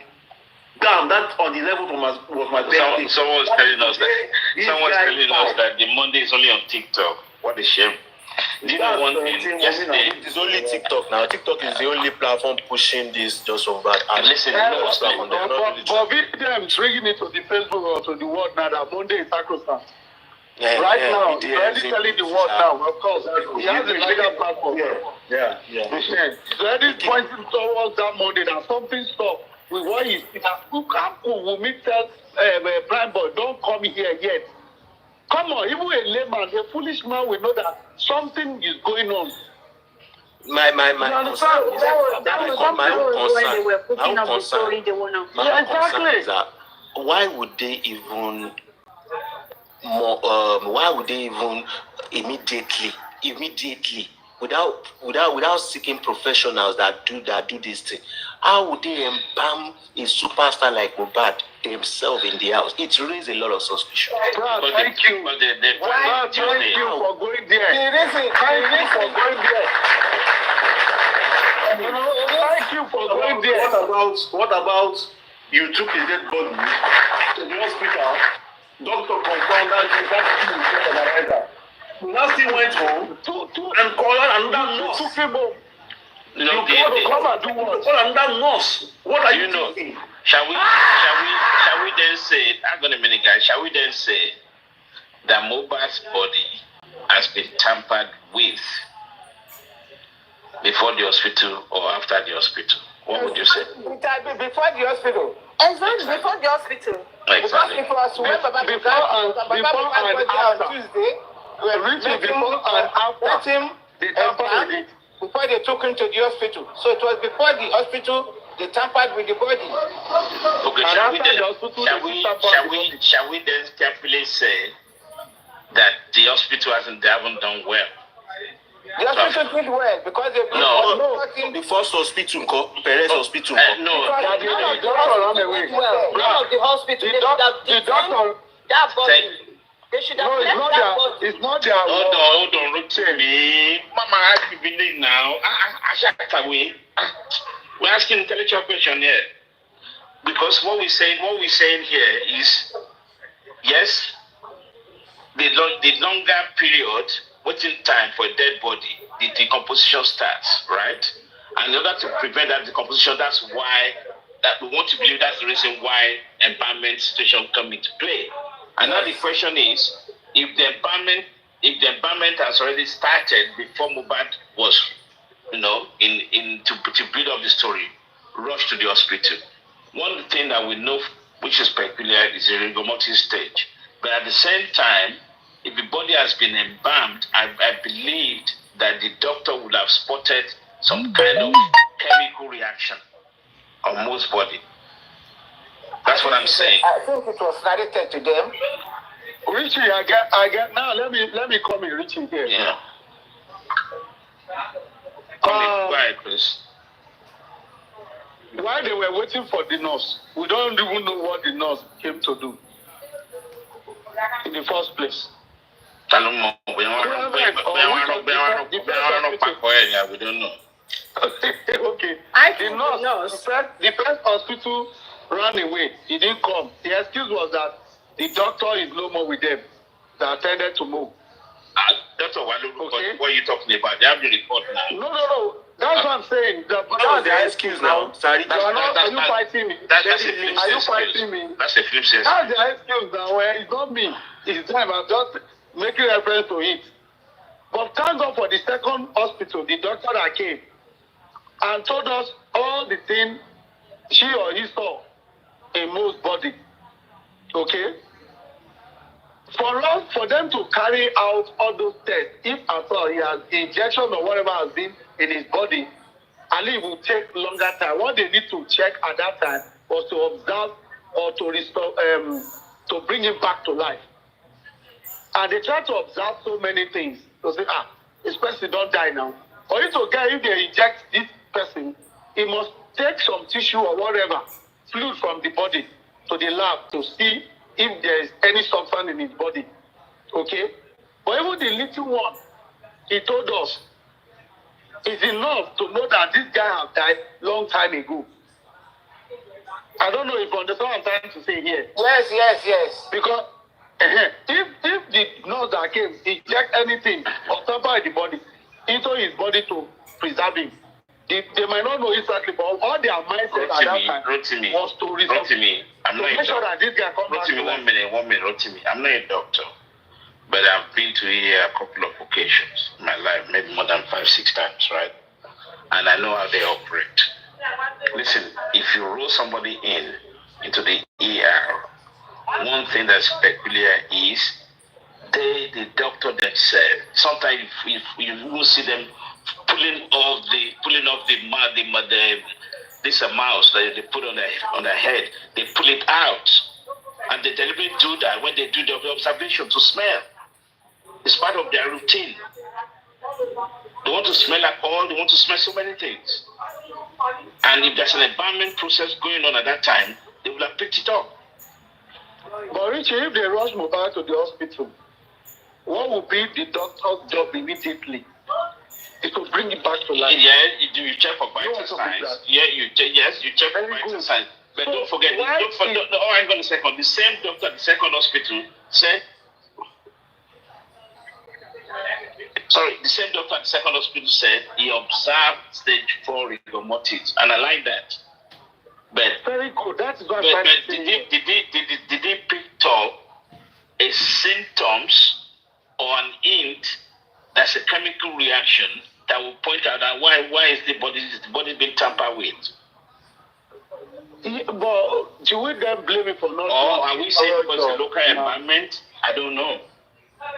damn, that on the level was my birthday. Someone was telling us that the Monday is only on TikTok. What a shame. Do you know one thing? Yesterday, It's only TikTok now. TikTok is the only platform pushing this just so bad. and listen, But them bringing it to the Facebook or to the world now that Monday is sacrosanct. Yeah, Right yeah, now, it he's already is. telling the world now, of course. He has a bigger platform. Yeah. He's already pointing towards that Monday that something stopped with what he's Omowummi tells Primeboy, don't come here yet. Come on, even a layman, a foolish man will know that something is going on. My concern is that why would they even immediately without seeking professionals that do this thing, how would they embalm a superstar like Mohbad themselves in the house? It raises a lot of suspicion. Thank you. Thank you for going there. Thank you for going there. Thank you for going there. What about you took his dead body to the hospital? Doctor confirmed that Now he went home and called another nurse. Took him home. you know, Come and do what? Call another nurse. What are you know, thinking? shall we then say, hang on a minute, guys, shall we then say that Mohbad's body has been tampered with before the hospital or after the hospital? What would you say? Before the hospital. Exactly, before the hospital. Exactly. Because when Baba on Tuesday, we were meeting before they took him to the hospital. So it was before the hospital they tampered with the body. Okay, shall we then carefully say that the hospital they haven't done well? The hospital did well because they the first hospital, Perez hospital. No, None of the hospital, they should have detained that body. They should have left that body. It's not their hold on, Rotimi. Mama, I believe now. I shall away. We're asking intellectual question here. Because what we're saying here is, yes, the longer period, waiting time for a dead body, the decomposition starts, right? And in order to prevent that decomposition, that's why we want to believe that's the reason why embalmment situation come into play. And now the question is, if the embalmment has already started before Mohbad was, to build up the story, rush to the hospital. One thing that we know, which is peculiar, is the rigor mortis stage. But at the same time, if the body has been embalmed, I believed that the doctor would have spotted some kind of chemical reaction on most body. That's what I'm saying. I think it was narrated to them. Richie, I get now. Let me come in, Richie here. Yeah. Go ahead, please. While they were waiting for the nurse, we don't even know what the nurse came to do in the first place. We don't know. Okay. The first hospital ran away. He didn't come. The excuse was that the doctor is no more with them. They attended to move. That's what are you talking about? They have the report now. No. That's what I'm saying. That's the excuse now. Sorry. Are you fighting me? That's a flip Are you fighting me? That's a flip side. That's the excuse now. Well, it's not me. It's them. I'm just making reference to it. But thank God for the second hospital, the doctor that came and told us all the things she or he saw in Mo's body. Okay? For them to carry out all those tests, if at all he has injection or whatever has been in his body, and it will take longer time. What they need to check at that time was to observe or to restore, to bring him back to life. And they try to observe so many things to say, this person don't die now. For you to get, if they inject this person, he must take some tissue or whatever, fluid from the body to the lab to see if there is any substance in his body. Okay? But even the little one, he told us, is enough to know that this guy has died long time ago. I don't know if you understand what I'm trying to say here. Yes. Because if the nurse that came, he checked anything or tamper the body into his body to preserve him, they might not know exactly, but all their mindset at that time was to resolve. Rotimi, I'm not make sure that this guy comes back. Rotimi, 1 minute, Rotimi. I'm not a doctor, but I've been to here a couple of occasions in my life, maybe more than 5-6 times, right? And I know how they operate. Listen, if you roll somebody into the ER, one thing that's peculiar is the doctor themselves. Sometimes if you will see them pulling off this mouse that they put on their head, they pull it out, and they deliberately do that when they do the observation to smell. It's part of their routine. They want to smell alcohol. They want to smell so many things. And if there's an embalming process going on at that time, they will have picked it up. But Richie, if they rush mobile to the hospital, what will be the doctor's job immediately? Is to bring it back to life. Yeah, you check for vital signs. Yeah, you check for vital signs. But don't forget, hang on a second. The same doctor at the second hospital said, the same doctor at the second hospital said he observed stage 4 rigor mortis, and I like that. But very good. That's what did he pick up a symptoms or an hint that's a chemical reaction that will point out that why is the body being tampered with? Yeah, but should we then blame it for not? Or are we saying because the local environment? I don't know.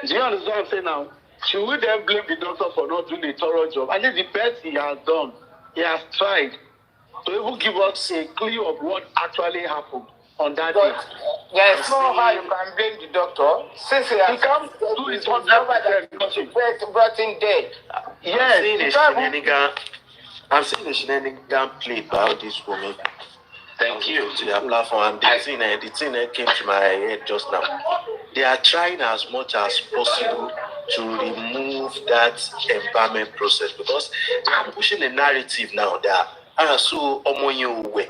Do you understand what I'm saying now? Should we then blame the doctor for not doing a thorough job? At least the best he has done, he has tried to even give us a clue of what actually happened on that day. There's no how you can blame the doctor since he can't do his job because he brought in dead. Yes, I'm seeing the shenanigan played by all these women. Thank you. To their platform, and the thing that came to my head just now. They are trying as much as possible to remove that empowerment process because I'm pushing a narrative now that so Omowummi.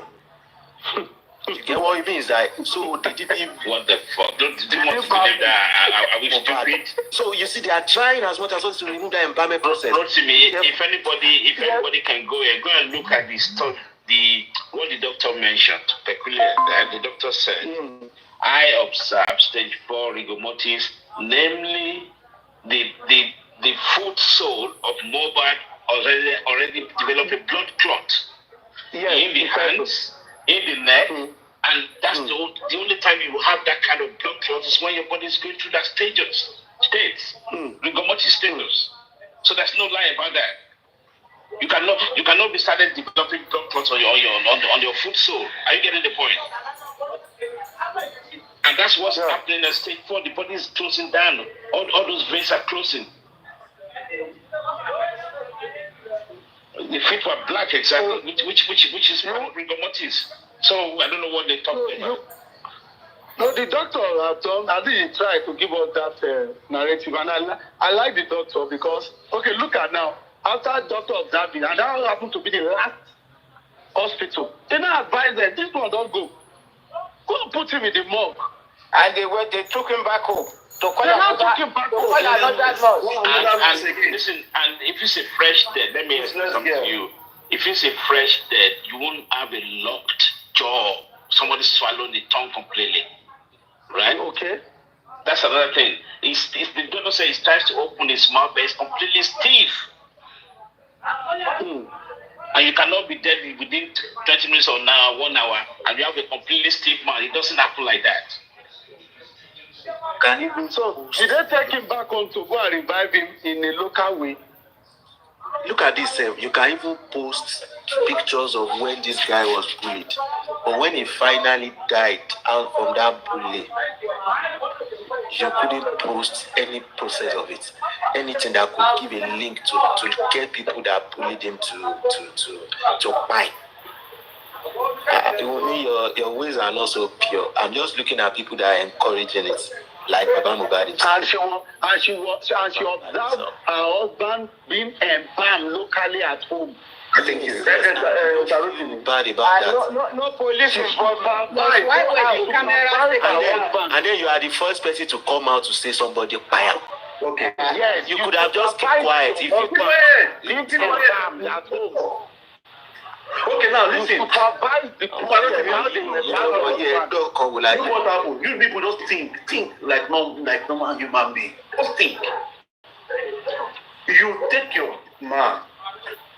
You get what it means? Like, so they didn't. What the fuck? Do you want to believe that? Are we stupid? So you see, they are trying as much as possible to remove that empowerment process. Rotimi, if anybody can go and look at this stuff. What the doctor mentioned, peculiar, that the doctor said, I observed stage 4 rigor mortis, namely the foot sole of Mobad already developed a blood clot in the hands, in the neck, and that's the only time you have that kind of blood clot is when your body is going through that states, rigor mortis status. So there's no lie about that. You cannot be started developing blood clots on your foot sole. Are you getting the point? And that's what's happening at stage 4. The body is closing down. All those veins are closing. The feet were black, exactly, which is rigor mortis. So I don't know what they talked about. No, the doctor have done. I think he tried to give us that narrative, and I like the doctor because look at now. After doctor observed it, and that happened to be the last hospital. They now advised them, this one don't go. Go and put him in the morgue. And they took him back home. Listen, and if it's a fresh death, let me explain something to you. If it's a fresh death, you won't have a locked jaw. Somebody swallowed the tongue completely. Right? Okay. That's another thing. The doctor says it's tries to open his mouth, but it's completely stiff. And you cannot be dead within 20 minutes or now, 1 hour, and you have a completely stiff mouth. It doesn't happen like that. So, did they take him back home to go and revive him in a local way? Look at this. You can even post pictures of when this guy was bullied. But when he finally died out from that bully, you couldn't post any process of it. Anything that could give a link to get people that bullied him to buy. Your ways are not so pure. I'm just looking at people that are encouraging it. Like Paparino. And she observed her husband being embalmed locally at home. I think he's bad about that. No police involvement. Why were the cameras taken? And then you are the first person to come out to say somebody fire. Okay. Yes, You could have just kept quiet if you Okay, now listen. supervise the You know what happened? You people just think like normal human being. Just think. You take your man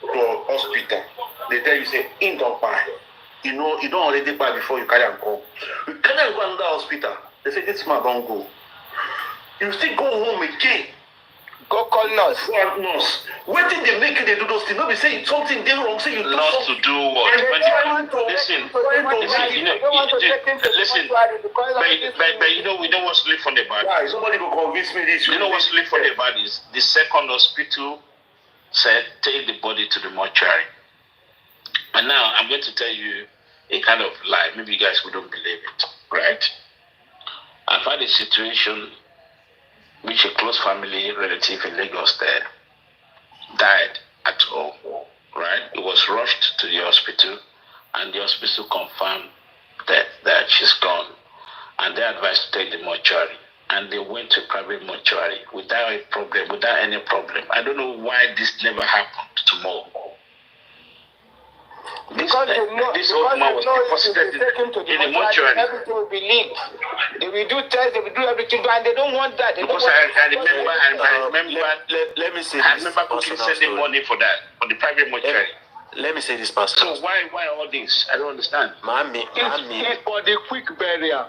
to hospital. They tell you say in don't buy. You know you don't already buy before you carry and go. You carry and go another hospital. They say this man don't go. You still go home again. Go call nurse. What nurse? What did they make you they do those things? Nobody say something they wrong. Say you do Not something. to do what? Listen, but you know, we know what's really funny about it. Yeah, somebody go convince me this. You know what's really funny about is the second hospital said take the body to the mortuary. And now I'm going to tell you a kind of lie. Maybe you guys wouldn't believe it, right? I've had a situation which a close family relative in Lagos there died at home, right? It was rushed to the hospital, and the hospital confirmed that she's gone, and they advised to take the mortuary, and they went to private mortuary without any problem. I don't know why this never happened to Mo. This old man was deposited in the mortuary. Everything will be leaked. They will do tests, they will do everything, and they don't want that. Because I remember, let me say I this. remember cooking sending money for that, for the private mortuary. Let me say this personal. So why all this? I don't understand. Mommy. It's for the quick burial.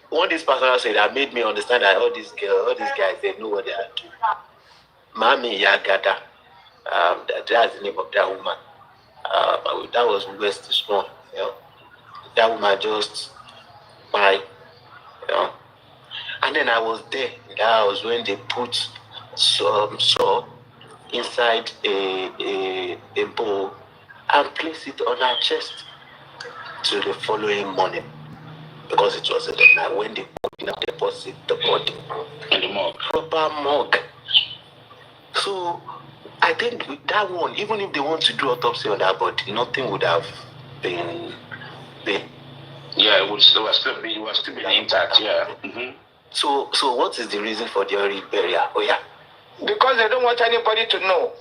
One this person said that made me understand that all these guys, they know what they are doing. Mommy Yagada. That's the name of that woman. That was West Small. You know, that woman just by, you know. And then I was there. That was when they put some saw inside a bowl and placed it on her chest till the following morning, because it was at the night when they deposit the body in the morgue. Proper morgue. So I think with that one, even if they want to do autopsy on that body, nothing would have been. Yeah, it would still be intact. Yeah. Mm-hmm. So what is the reason for the early burial? Oh yeah, because they don't want anybody to know.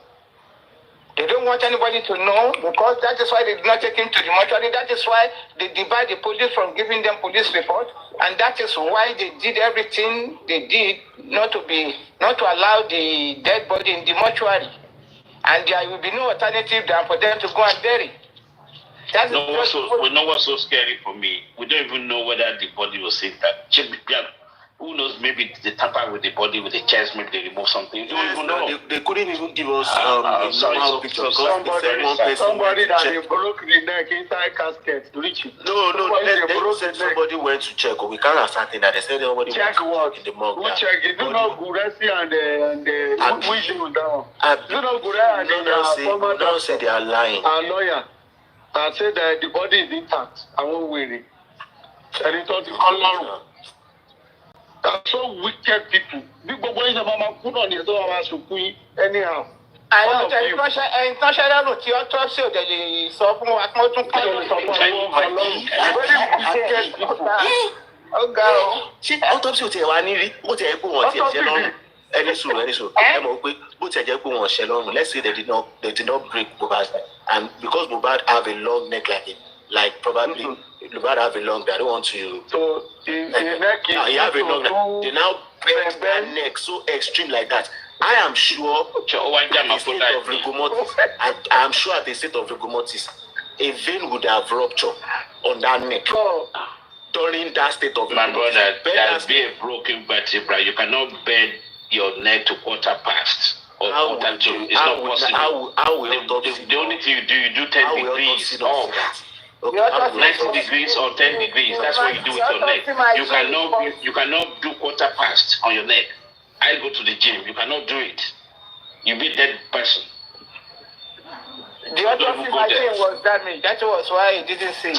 They don't want anybody to know, because that is why they did not take him to the mortuary. That is why they debarred the police from giving them police report, and that is why they did everything they did not to allow the dead body in the mortuary. And there will be no alternative than for them to go and bury. We know what's so scary for me. We don't even know whether the body was intact. Who knows? Maybe they tamper with the body, with the chest. Maybe they remove something. You don't even know. They couldn't even give us normal picture. Somebody that they broke the neck inside casket. Reach it. No. They said somebody went to check. We can't ascertain that. They said somebody check what in the morgue. Who check? You do not Guresi and which one down? You know Guresi and now say they are lying. Our lawyer said that the body is intact. I won't worry. And he thought Allah. That's so wicked people. Big boy is a mama put on his own anyhow. I know that international tí autopsy ò dẹ̀ lè sọ fún wa kí wọ́n tún kọ́ lórí ọ̀gá o. Ṣé autopsy ò tiẹ̀ wá ní rí? Bó tiẹ̀ pé wọ́n tiẹ̀ ṣe lọ́rùn. Ẹni sùúrù. Ẹ mọ̀ pé bó tiẹ̀ jẹ́ pé wọ́n ṣe lọ́rùn. Let's say they did not break Mohbad's neck, and because Mohbad have a long neck like probably Mohbad have a long neck. I don't want to. So his neck is. He have a long neck. They now bend their neck so extreme like that. I am sure at the state of rigor mortis, I am sure at the state of rigor mortis, a vein would have ruptured on that neck during that state of rigor mortis. My brother, there'll be a broken vertebra. You cannot bend your neck to quarter past or quarter to. It's not possible. The only thing you do 10 degrees off. Okay. 90 degrees or 10 degrees. That's what you do with your neck. You cannot do quarter past on your neck. I go to the gym. You cannot do it. You be a dead person. The autopsy machine was damaged. That was why it didn't sing.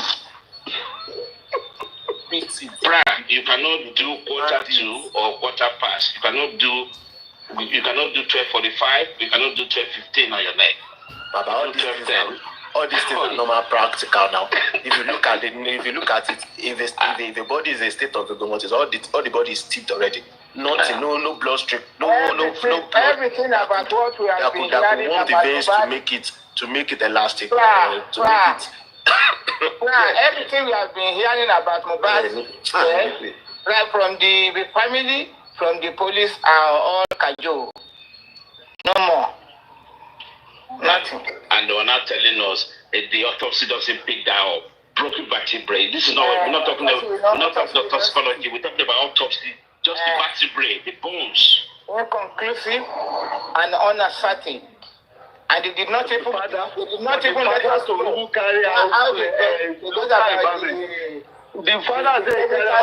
You cannot do quarter to or quarter past. You cannot do 12:45. You cannot do 12:15 on your neck. Baba, all these things are normal practical now. If you look at it, if the body is a state of egomosis, all the body is steeped already. Nothing, no blood stream, no blood. Everything about what we have been hearing warm the about veins to make it elastic. Make it. Everything we have been hearing about Mohbad, right from the family, from the police, are all cajole. No more. Nothing. And they were not telling us the autopsy doesn't pick that up. Broken vertebrae. This is not. We're not talking about toxicology. We're talking about autopsy. Just the vertebrae, the bones. Inconclusive and uncertain. And they did not even. Let us to carry out the father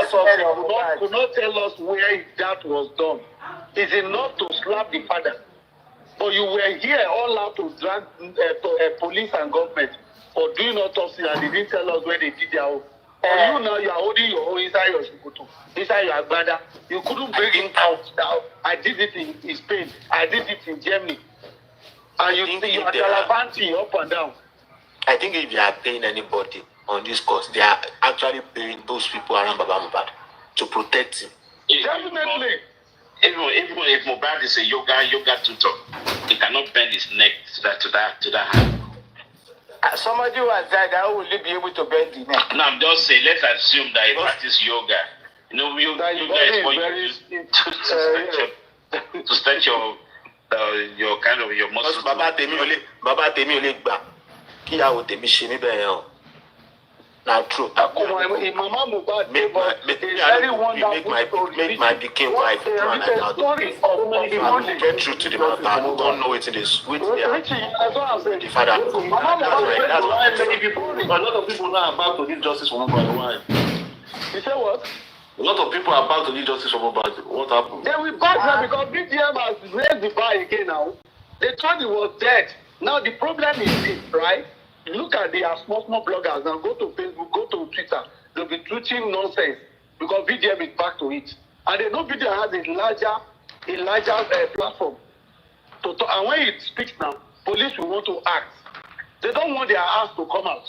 said could not tell us where that was done. It's enough to slap the father. But you were here all out to drag police and government for doing autopsy, and they didn't tell us where they did their own. You now, you are holding your own inside your shukutu, inside your agbada. You couldn't bring it out now. I did it in Spain. I did it in Germany. And you are galavanting up and down. I think if they are paying anybody on this course, they are actually paying those people around Baba Mohbad to protect him. Definitely. Even if Mohbad is a yoga tutor, he cannot bend his neck to that hand. Somebody who has died, how will he be able to bend the neck? No, I'm just saying, let's assume that he practices yoga. You know, yoga is what you use to stretch your kind of your muscles. Baba temi ole gba kíyàwó tèmi ṣe mí bẹ́ẹ̀ yẹn. Now true. Mama Mohbad gave us a very wonderful make my pikin wife do and I get through to the matter. Don't know it is with the father. That's why a lot of people now are about to give justice for Mohbad. Why? You say what? A lot of people are about to give justice for Mohbad. What happened? They will back now because BTM has raised the bar again now. They thought he was dead. Now the problem is this, right? Look at the small bloggers now. Go to Facebook, go to Twitter. They'll be tweeting nonsense because VDM is back to it. And they know VDM has a larger platform. And when it speaks now, police will want to act. They don't want their ass to come out.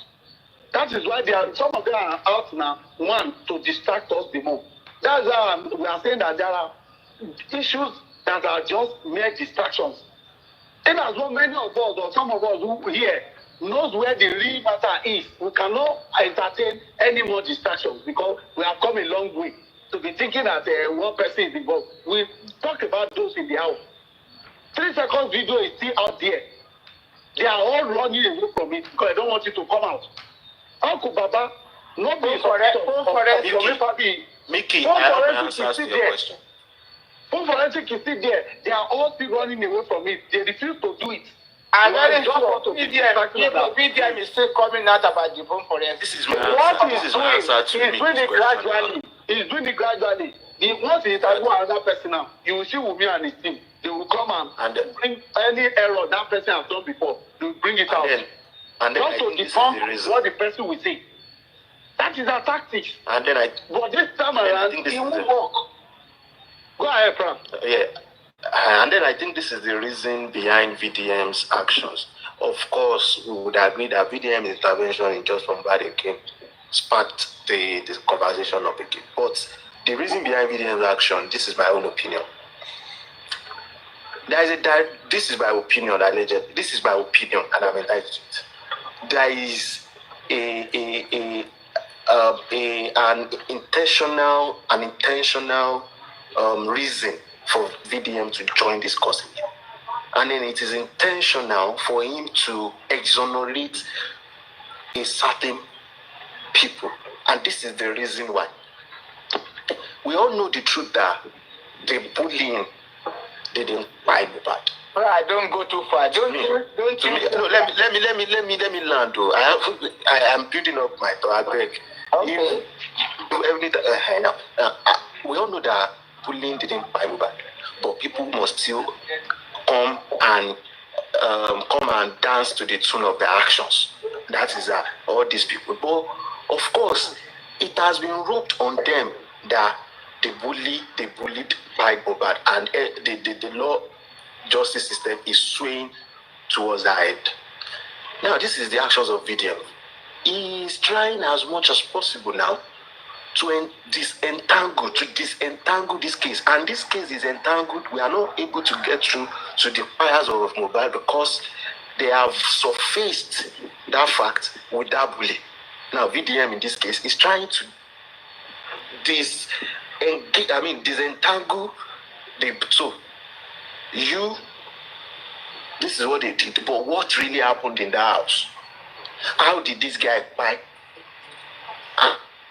That is why some of them are out now, one, to distract us the more. That's why we are saying that there are issues that are just mere distractions. And as well, many of us or some of us who here knows where the real matter is, we cannot entertain any more distractions because we have come a long way to be thinking that one person is involved. We talk about those in the house. 3 seconds video is still out there. They are all running away from it because they don't want it to come out. Uncle Baba, not be Mickey, I have to answer your question. Home forensic is still there. They are all still running away from it. They refuse to do it. And very sure, VDM is still coming out about the home forensic. This is my answer to he's doing it gradually. He's doing it gradually. Once he interviews another person now, you will see Wunmi and his team. They will come and bring any error that person has done before. They will bring it out. And then just to debunk what the person will say. That is our tactics. And then but this time around, it won't work. Go ahead, Frank. Yeah. And then I think this is the reason behind VDM's actions. Of course, we would agree that VDM intervention in Just From Bad again sparked the conversation up again. But the reason behind VDM's action, this is my own opinion. This is my opinion, allegedly. This is my opinion, and I'm entitled to it. There is an intentional reason for VDM to join this cause, and then it is intentional for him to exonerate a certain people, and this is the reason why. We all know the truth that the bullying didn't buy Mohbad. I don't go too far. Don't you? No, let me land. Though. I am building up my thought. Okay. We all know that bullying didn't buy Mohbad, but people must still come and dance to the tune of their actions. That is all these people. But of course, it has been rubbed on them that they bullied by Mohbad, and the law justice system is swaying towards that end. Now, this is the actions of VDM. He is trying as much as possible now to disentangle this case. And this case is entangled. We are not able to get through to the fires of Mobile because they have surfaced that fact with that bully. Now, VDM in this case is trying to disentangle the. So, this is what they did. But what really happened in the house? How did this guy buy?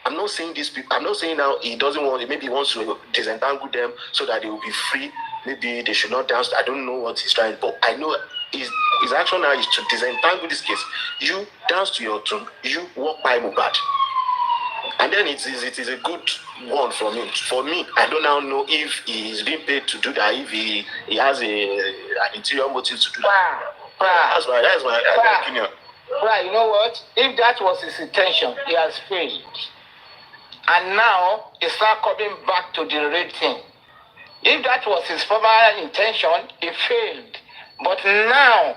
I'm not saying these people. I'm not saying now he doesn't want. Maybe he wants to disentangle them so that they will be free. Maybe they should not dance. I don't know what he's trying. But I know his action now is to disentangle this case. You dance to your tune. You walk by Mohbad, and then it is a good one from him. For me, I don't now know if he is being paid to do that. If he has an interior motive to do that. That's my opinion. Right, you know what? If that was his intention, he has failed. And now he's not coming back to the right thing. If that was his former intention, he failed. But now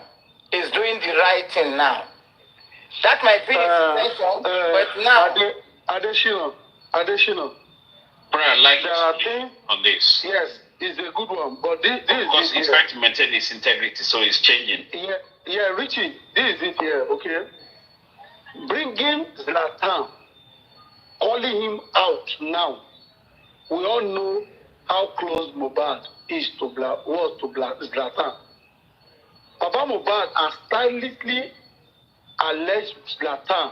he's doing the right thing now. That might be his intention, but now... Additional. Brian, like there are things on this. Yes, it's a good one. But this because he's trying to maintain his integrity, so he's changing. Yeah, Richie, this is it here, okay? Bringing Zlatan, calling him out now. We all know how close Mohbad was to Zlatan. Papa Mohbad has stylishly alleged Zlatan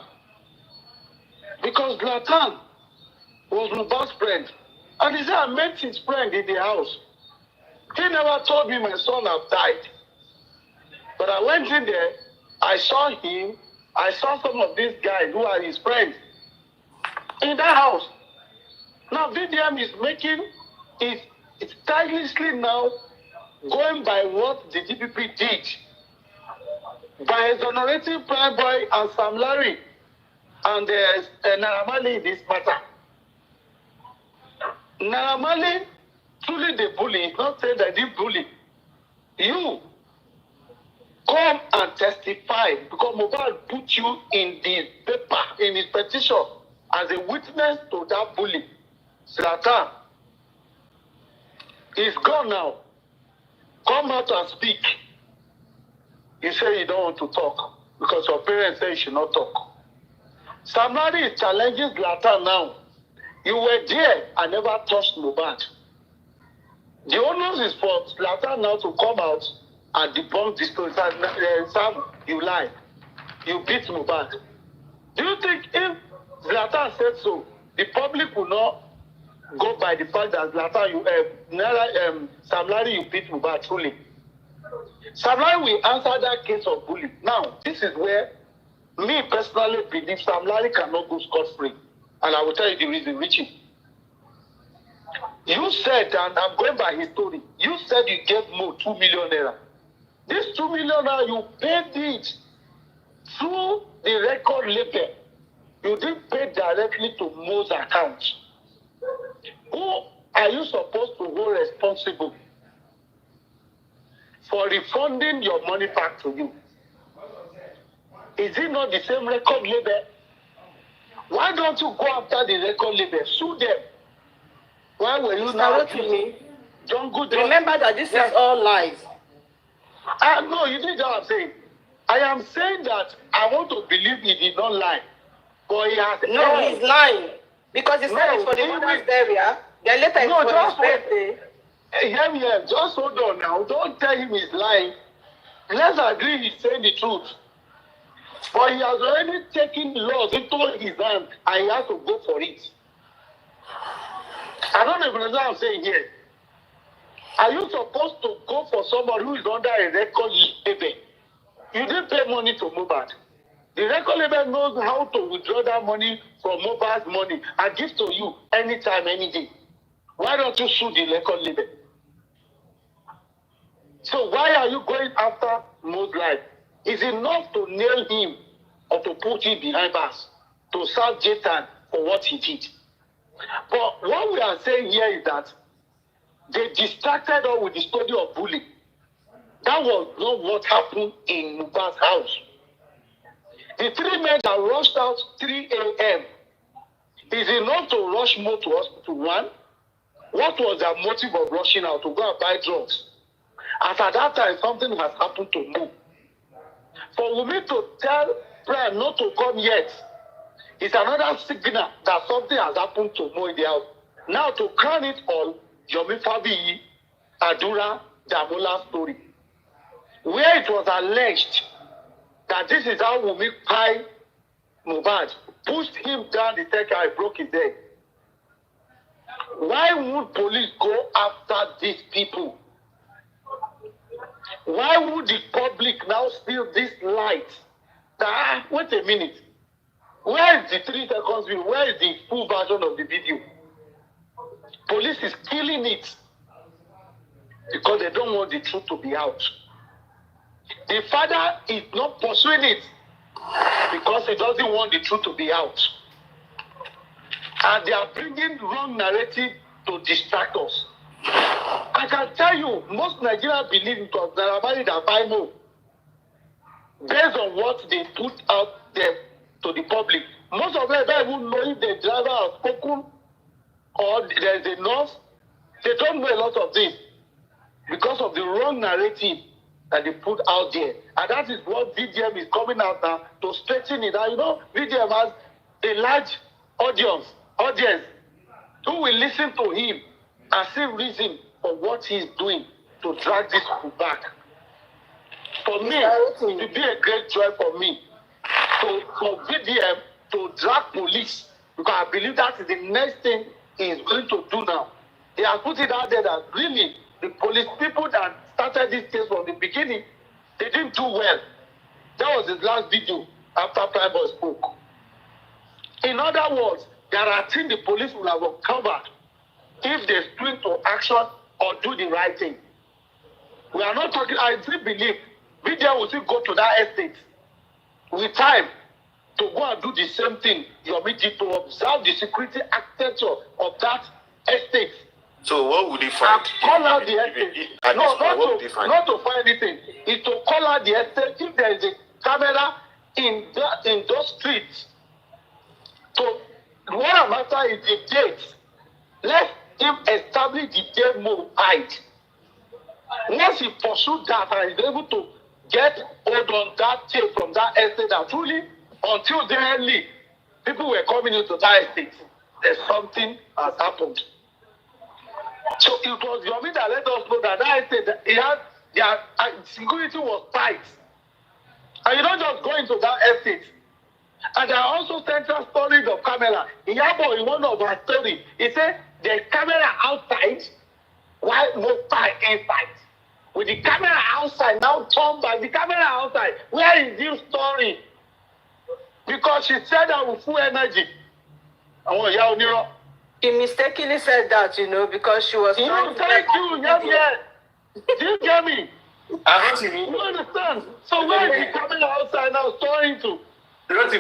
because Zlatan was Mohbad's friend. And he said, I met his friend in the house. He never told me my son had died. But I went in there, I saw him, I saw some of these guys who are his friends in that house. Now VDM is making it stylishly now going by what the DPP did by exonerating Primeboy and Sam Larry and Naira Marley in this matter. Naira Marley truly the bully, not saying that they bully. You come and testify because Mohbad put you in the paper, in his petition, as a witness to that bully. Zlatan is gone now. Come out and speak. You say you don't want to talk because your parents say you should not talk. Sam Larry is challenging Zlatan now. You were there and never touched Mohbad. The onus is for Zlatan now to come out and debunk this story. Sam, you lied. You beat Mohbad. Do you think if Zlatan said so, the public will not go by the fact that Zlatan, Sam Larry, you beat Mohbad truly? Sam Larry will answer that case of bullying. Now, this is where me personally believe Sam Larry cannot go scot-free. And I will tell you the reason, Richie. You said, and I'm going by his story, you said you gave Mo 2 million naira. This 2 million naira, you paid it through the record label. You didn't pay directly to Mo's account. Who are you supposed to hold responsible for refunding your money back to you? Is it not the same record label? Why don't you go after the record label? Sue them. Why were you now? Remember that this is all lies. No, you didn't know what I'm saying. I am saying that I want to believe he did not lie. But he has he's lying. Because he said it's for the mother's area. Then later it's for his birthday. Yeah, just hold on now. Don't tell him he's lying. Let's agree he's saying the truth. But he has already taken laws into his hand and he has to go for it. I don't even know what I'm saying here. Are you supposed to go for somebody who is under a record label? You didn't pay money to Mohbad. The record label knows how to withdraw that money from Mohbad's money and give to you anytime, any day. Why don't you sue the record label? So why are you going after Mo's life? It's enough to nail him or to put him behind bars, to serve Jatan for what he did. But what we are saying here is that they distracted us with the story of bullying. That was not what happened in Mohbad's house. The 3 men that rushed out 3 a.m. is enough to rush Mo to hospital. One, what was their motive of rushing out to go and buy drugs? As at that time, something has happened to Mo. For Wunmi to tell Prime not to come yet is another signal that something has happened to Mo in the house. Now, to crown it all, Yomi Fabiyi, Adura, Damola story, where it was alleged that this is how Wunmi Pai Mohbad pushed him down the staircase and broke his head. Why would police go after these people? Why would the public now steal this light? Wait a minute. Where is the 3 seconds video? Where is the full version of the video? Police is killing it because they don't want the truth to be out. The father is not pursuing it because he doesn't want the truth to be out. And they are bringing wrong narrative to distract us. I can tell you, most Nigerians believe it was Naira Marley that buy Mo. Based on what they put out there to the public. Most of them don't even know if the driver has spoken or there's a nurse. They don't know a lot of this because of the wrong narrative that they put out there. And that is what VDM is coming out now to straighten it out. You know, VDM has a large audience who will listen to him and see reason for what he's doing to drag this back. For me, it will be a great joy for me for VDM to drag police, because I believe that is the next thing he is going to do now. He has put it out there that really the police people that started this case from the beginning, they didn't do well. That was his last video after Primeboy spoke. In other words, there are things the police will have uncovered if they spring to action or do the right thing. We are not talking, I still believe VDM will still go to that estate with time to go and do the same thing Yomi did to observe the security architecture of that estate. So what would he find? Call out the estate. Not to find anything. It's to call out the estate if there is a camera in those streets. So what I'm after is the date. Let him establish the date Mo hide. Once he pursued that and is able to get hold on that tape from that estate, that truly, until they leave, people were coming into that estate, there's something has happened. So it was Yomi that let us know that that estate, their security was tight. And you don't just go into that estate. And there are also central storage of camera. Iyabo, in one of our stories, he said the camera outside, while no fire inside. With the camera outside, now turn back, the camera outside. Where is this story? Because she said that with full energy. He mistakenly said that, because she was trying to... Thank you, do you get me? You understand? So where is the camera outside now storing to? But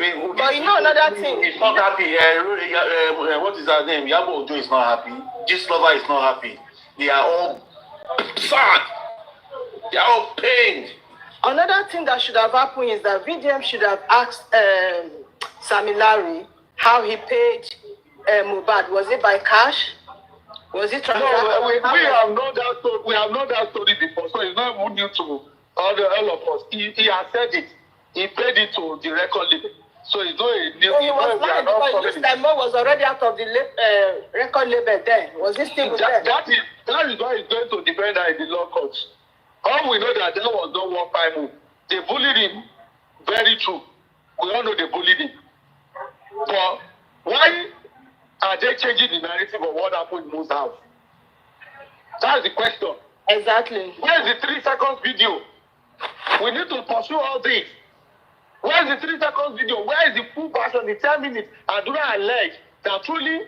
another thing. He's not happy. What is her name? Yabo Ojo is not happy. Gist Lover is not happy. They are all sad. They are all pained. Another thing that should have happened is that VDM should have asked Sami Larry how he paid Mohbad. Was it by cash? Was it transfer? No, we have known that story. We have known that story before, so it's not even new to all of us. He has said it. He paid it to the record label. So it's not a new... So he was lying because this time Mo was already out of the record label then. Was he still with them? That is why it's going to depend on the law courts. All we know that there was no one-time move. They bullied him. Very true. We all know they bullied him. But why are they changing the narrative of what happened in Mo's house? That's the question. Exactly. Where is the 3 seconds video? We need to pursue all this. Where is the 3 seconds video? Where is the full version, the 10 minutes? Adura alleged that truly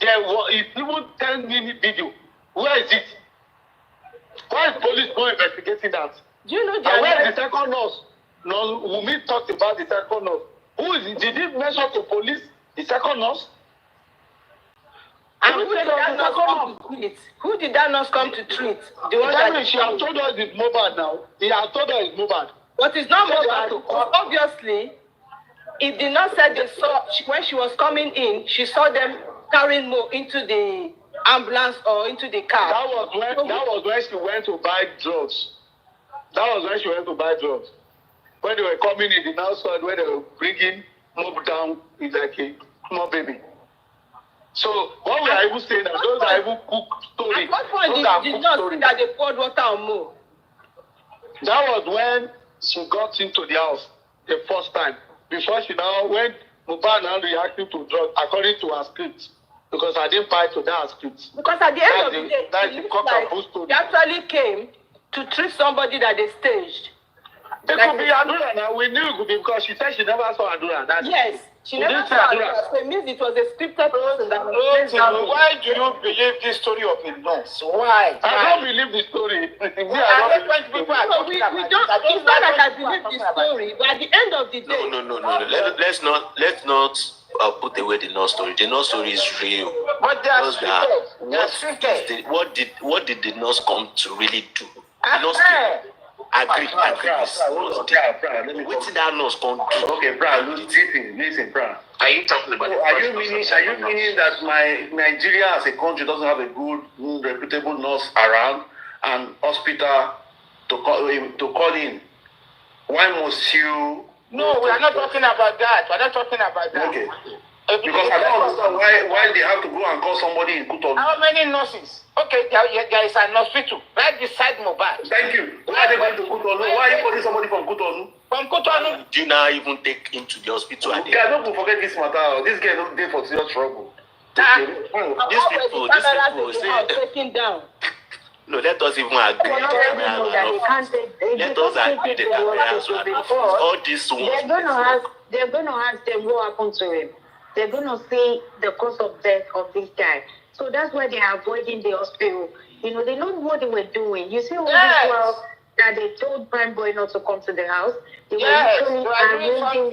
there was even 10-minute video. Where is it? Why is police not investigating that? Do you know and where is the second nurse? No, Wunmi talked about the second nurse. Who is it? Did he mention to police the second nurse? And who did that nurse come to treat? Who did that nurse come to treat? The one that she has told us it's Mohbad now. He has told us it's Mohbad. But it's not Mohbad. Obviously, it did not say they saw, when she was coming in, she saw them carrying Mo into the ambulance or into the car. That was when she went to buy drugs. When they were coming in, the now saw where they were bringing Mo down is like a small baby. So what we are even saying that those are even cooked stories. At what point did not see that they poured water on Mo? That was when she got into the house the first time. Before she now, when Mohbad now reacting to drugs according to her script. Because I didn't buy to that script. Because at the end of the day, that's the cock and bull story. They actually came to treat somebody that they staged. It could be Adura now. We knew it could be because she said she never saw Adura. Yes, she never saw Adura. So it means it was a scripted person that was Why do you believe this story of a nurse? Why? I don't believe the story. We don't. It's not like I believe the story, but at the end of the day. No. Let's not put away the North story. The North story is real. But they are scripted. What did the North come to really do? Agree. What did that North come to? Okay, Brad, listen, Brad. Are you talking about? Are you meaning that Nigeria as a country doesn't have a good, reputable nurse around and hospital to call in? Why must you? No, we are not talking about that. Okay. Because I don't understand why they have to go and call somebody in Kutonu. How many nurses? Okay, there is an hospital right beside Mohbad. Thank you. Why are they going to Kutonu? Why are you calling somebody from Kutonu? From Kutonu? Do you now even take him to the hospital? Okay, don't forget this matter. This guy don't dey for serious trouble. These people say taking down. No, let us even agree. Let us agree the cameras are all this one. They're going to ask them what happened to him. They're going to see the cause of death of this guy. So that's why they are avoiding the hospital. You know, they know what they were doing. You see all this while that they told Primeboy not to come to the house. They were literally arranging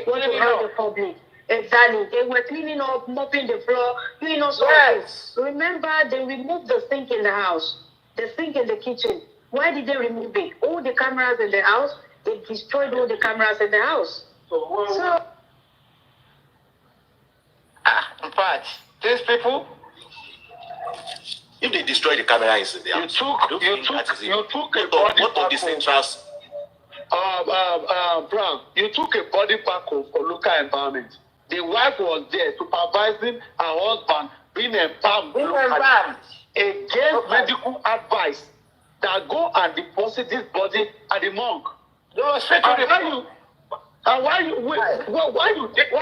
what to tell the public. Exactly. They were cleaning up, mopping the floor, doing all sorts of things. Remember, they removed the sink in the house, the sink in the kitchen. Why did they remove it? All the cameras in the house, they destroyed all the cameras in the house. So in fact, these people, if they destroy the cameras in the house, you took a body what the centrals. Brown, you took a body back home for local environment. The wife was there supervising her husband being embalmed against medical advice that go and deposit this body at the morgue. Why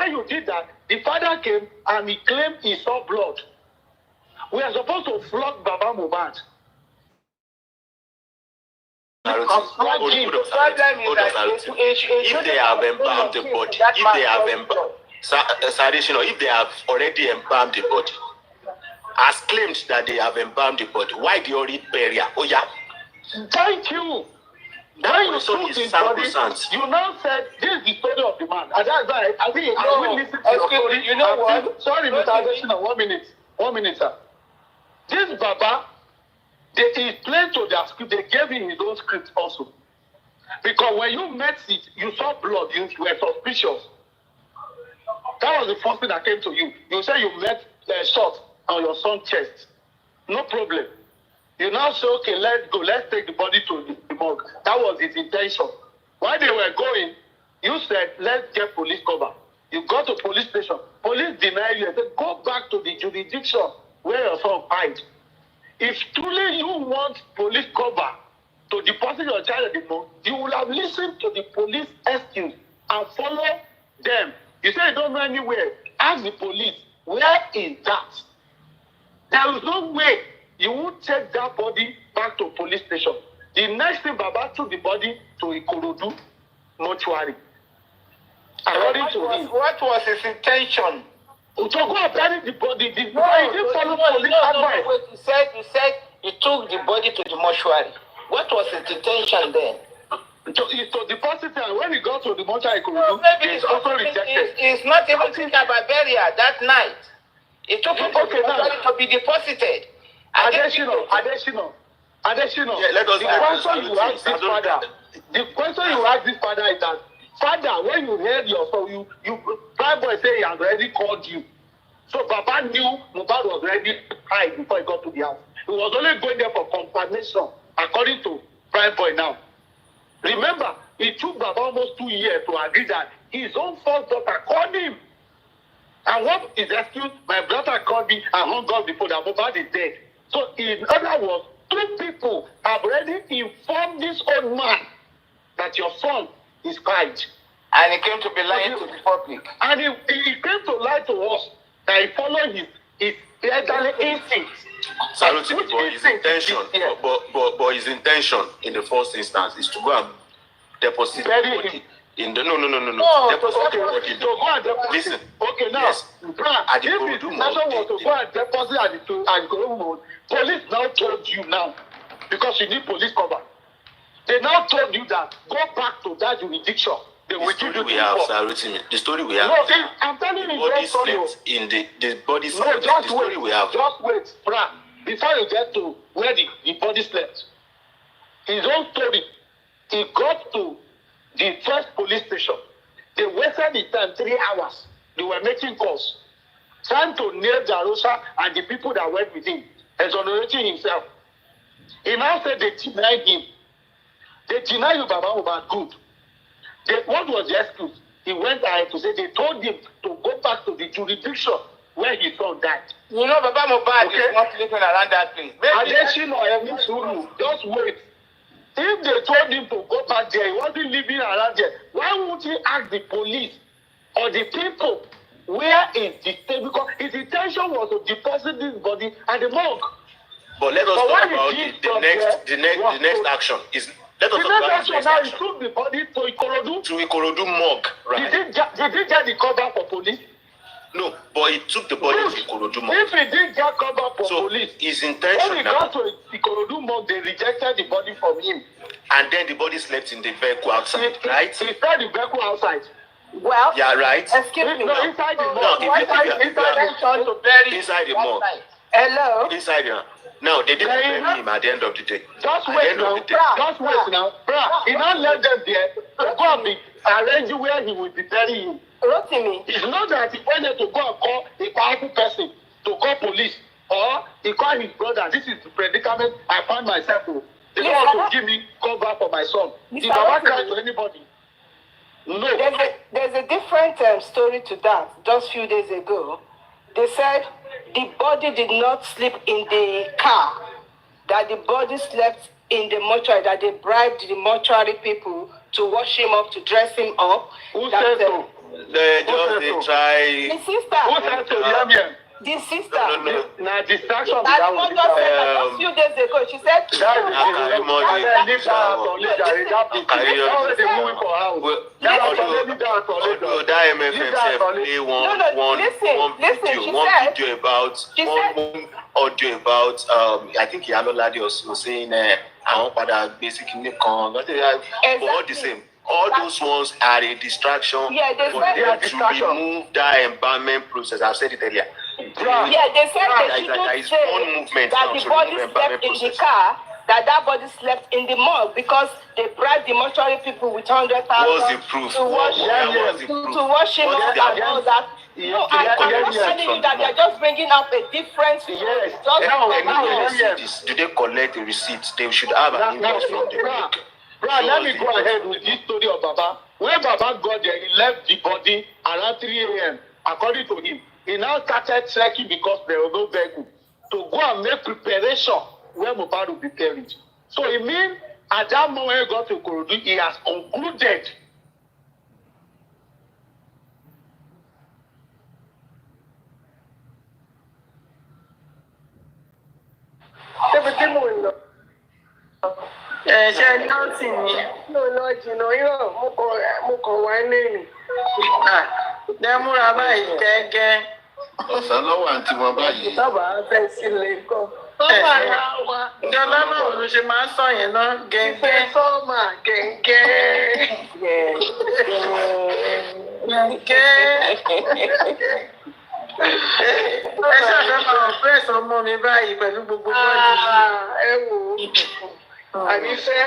you did that? The father came and he claimed he saw blood. We are supposed to flog Baba Mohbad. If they have embalmed the body, if they have already embalmed the body, as claimed that they have embalmed the body, why do you read burial? Oh yeah. Thank you. When you took his body, you now said this is the story of the man. And that's why I will listen to your story. You know what? Sorry, Mr. Adesina, 1 minute, sir. This Baba, he explained to their script, they gave him his own script also. Because when you met it, you saw blood, you were suspicious. That was the first thing that came to you. You said you met a shot on your son's chest. No problem. You now say, okay, let's go. Let's take the body to the morgue. That was his intention. While they were going, you said, let's get police cover. You go to police station. Police deny you. They said, go back to the jurisdiction where your son hides. If truly you want police cover to deposit your child at the morgue, you will have listened to the police excuse and follow them. You say you don't know anywhere. Ask the police, where is that? There is no way you won't take that body back to police station. The next thing, Baba took the body to Ikorodu mortuary. According to him. What was his intention? To go and bury the body. He didn't follow police advice. Wait, you said he took the body to the mortuary. What was his intention then? To deposit it, and when he got to the mortuary, maybe he's also rejected. He's not even thinking about burial that night. He took it to be deposited. Adesina. Yeah, let us the question you ask this father is that Father, when you heard your son, Primeboy say he has already called you. So Baba knew Mohbad was already high before he got to the house. He was only going there for confirmation, according to Primeboy now. Remember, it took Baba almost 2 years to agree that his own first daughter called him. And what is the excuse? My brother called me and hung up before that Mohbad is dead. So in other words, 2 people have already informed this old man that your son is quiet. And he came to be lying to the public. And he came to lie to us that he followed his elderly instinct. Saluting, but his intention, but his intention in the first instance is to go and deposit the body in the no. Deposit the body. To go and deposit. Listen. Okay, now, Yes. If his intention was to go and deposit at the Korodu mode, police now told you now, because you need police cover. They now told you that go back to that jurisdiction. The story we have, the story we have. No, I'm telling you, body slept in the body slept. No, just the story wait. We have. Just wait, Fra. Before you get to where the body slept, his own story, he got to the first police station. They wasted the time 3 hours. They were making calls, trying to nail Jarosa and the people that went with him, exonerating himself. He now said they denied him. They denied you, Baba Mohbad. Good. What was the excuse? He went ahead to say they told him to go back to the jurisdiction where his son died. You know, Baba Mohbad is not living around that place. Just wait. If they told him to go back there, he wasn't living around there. Why won't he ask the police or the people where is the state? Because his intention was to deposit this body at the morgue. But let us talk about the next action. Let us talk about the next action. He took the body to Ikorodu. To Ikorodu morgue, right? Did he get the cover for police? No, but he took the body to Ikorodu morgue. If he didn't get cover for police, his intention when he got to Ikorodu morgue, they rejected the body from him. And then the body slept in the vehicle outside, right? He left the vehicle outside. Well, yeah, right. Excuse me. No, inside the morgue. No, inside the morgue. Hello. Inside the. Now they didn't bury him at the end of the day. Just wait now. Just wait now. He now left them there to go and be arranged where he will be burying him. Rotimi. It's not that he wanted to go and call a powerful person to call police, or he called his brother. This is the predicament I found myself in. They don't want to give me cover for my son. He never cried to anybody. No. There's a different story to that. Just a few days ago, they said the body did not sleep in the car, that the body slept in the mortuary, that they bribed the mortuary people to wash him up, to dress him up. Who said so? They try. The sister. Who said so? The sister. No. Now distraction. That mother said that a few days ago. She said, that MFM said play one audio about I think Yalolade was saying I want para basic income, but all the same. All those ones are a distraction for them to remove that embalming process. I've said it earlier. Yeah, they said they shouldn't say that the body slept in the car, that body slept in the morgue, because they bribed the mortuary people with 100,000 to wash him up and all that. No, I'm not telling you that they're just bringing up a different story. Yes. Do they collect the receipts? They should have an invoice from the let me go ahead with this story of Baba. When Baba got there, he left the body around 3 a.m. According to him, he now started trekking because there was no vehicle to go and make preparation where Mohbad will be buried. So it means at that moment when he got to Ikorodu, he has concluded. ṣe nọ́ọ̀sì ni. No, jìnnà irọ́ mo kàn wá lẹ́yìn. Dẹ́múra báyìí gẹ́gẹ́. Ọ̀sán lọ́wọ́ àǹtí wọn báyìí. Tọ́ba fẹ́ sílé kọ́. Tọ́ba ra wa. Ìjọba náà ló ṣe máa ń sọ yẹn náà gẹ́gẹ́. Sọ́mà gẹ́gẹ́. Ẹ ṣàfẹ́ máa pẹ́ẹ́sì ọmọ mi báyìí pẹ̀lú gbogbo bọ́ọ̀lù yìí. Ẹ wò ó. Àníṣe.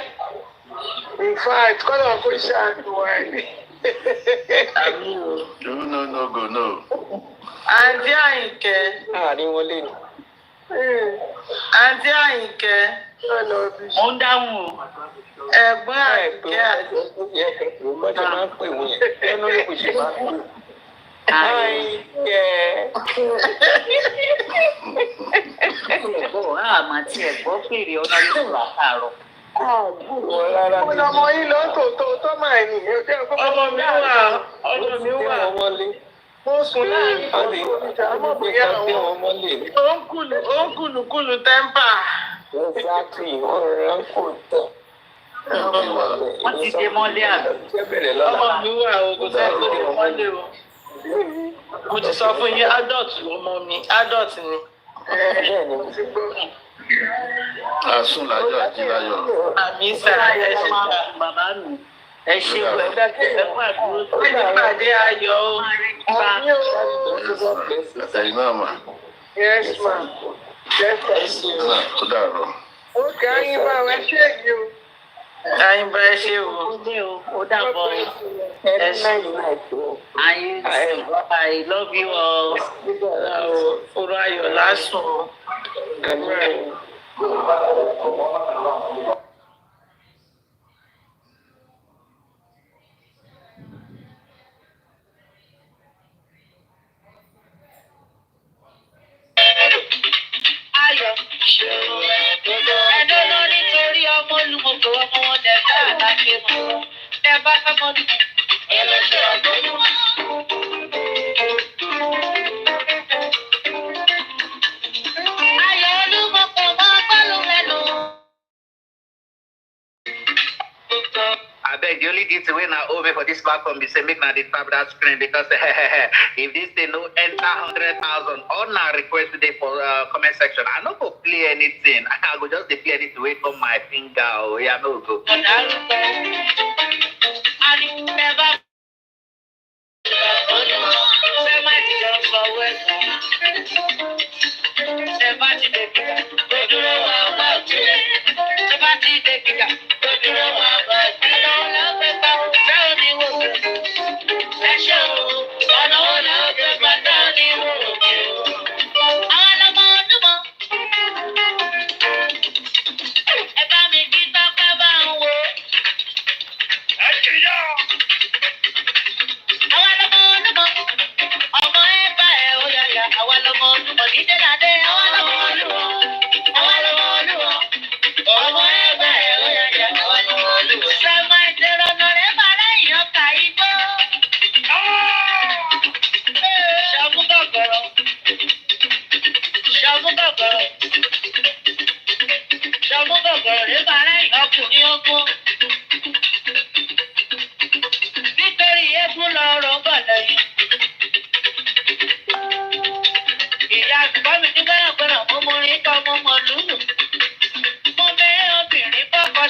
In fact, kọ́lọ̀ kó ṣàánú wa ni. No, go, no. Àǹtí Àyìnkẹ́. Àǹtí Àyìnkẹ́. Mo ń dáhùn o. Ẹ̀gbọ́n Àyìnkẹ́ àti. Àmọ́ tí ẹ̀gbọ́n fèrè ọ̀nà ló wà káàárọ̀. Ọmọ yìí ló ń tó máa ní. Ọmọ mi wà. Mo sùn láàrin Òǹkùlù tẹ́ḿpà. Wọ́n ti dé mọ́lé àná. Ọmọ mi wà o, kò sẹ́ni tó dé mọ́lé o. Mo ti sọ fún yín, adult ọmọ mi, adult ni. Àsùn lájọ àti láyọ̀. Àmì sà, ẹ ṣe bàbá mi. Ẹ ṣe wẹ̀ ẹ fún àdúró. Ó ní pàdé ayọ̀ o. Ẹ̀yin náà mà. Yes, ma'am. Yes, Ẹ̀yin náà tó dàrọ̀. Okay, Ayinba, ẹ ṣe èyí o. Àyìnbá ẹ ṣe o. Ó dàbọ̀ Ẹ ṣe I love you all. oró ayọ̀ lásùn o. Ayọ̀. Ẹ̀dọ́ lọ nítorí ọmọ olùmọ̀kọ̀ ọmọ wọn lẹ̀ bá àlàkè mọ́. Ẹ bá fẹ́ mọ́ ní. Ẹ lọ ṣe ọgbọ́n. Ayọ̀ olùmọ̀kọ̀ máa gbọ́lù mẹ́nu. I beg the only thing to win now over for this platform be say make na the tap that screen because if this thing no enter 100,000 all na request today for comment section. I no go play anything. I go just dey play anything wey come my finger. Oh yeah, no go.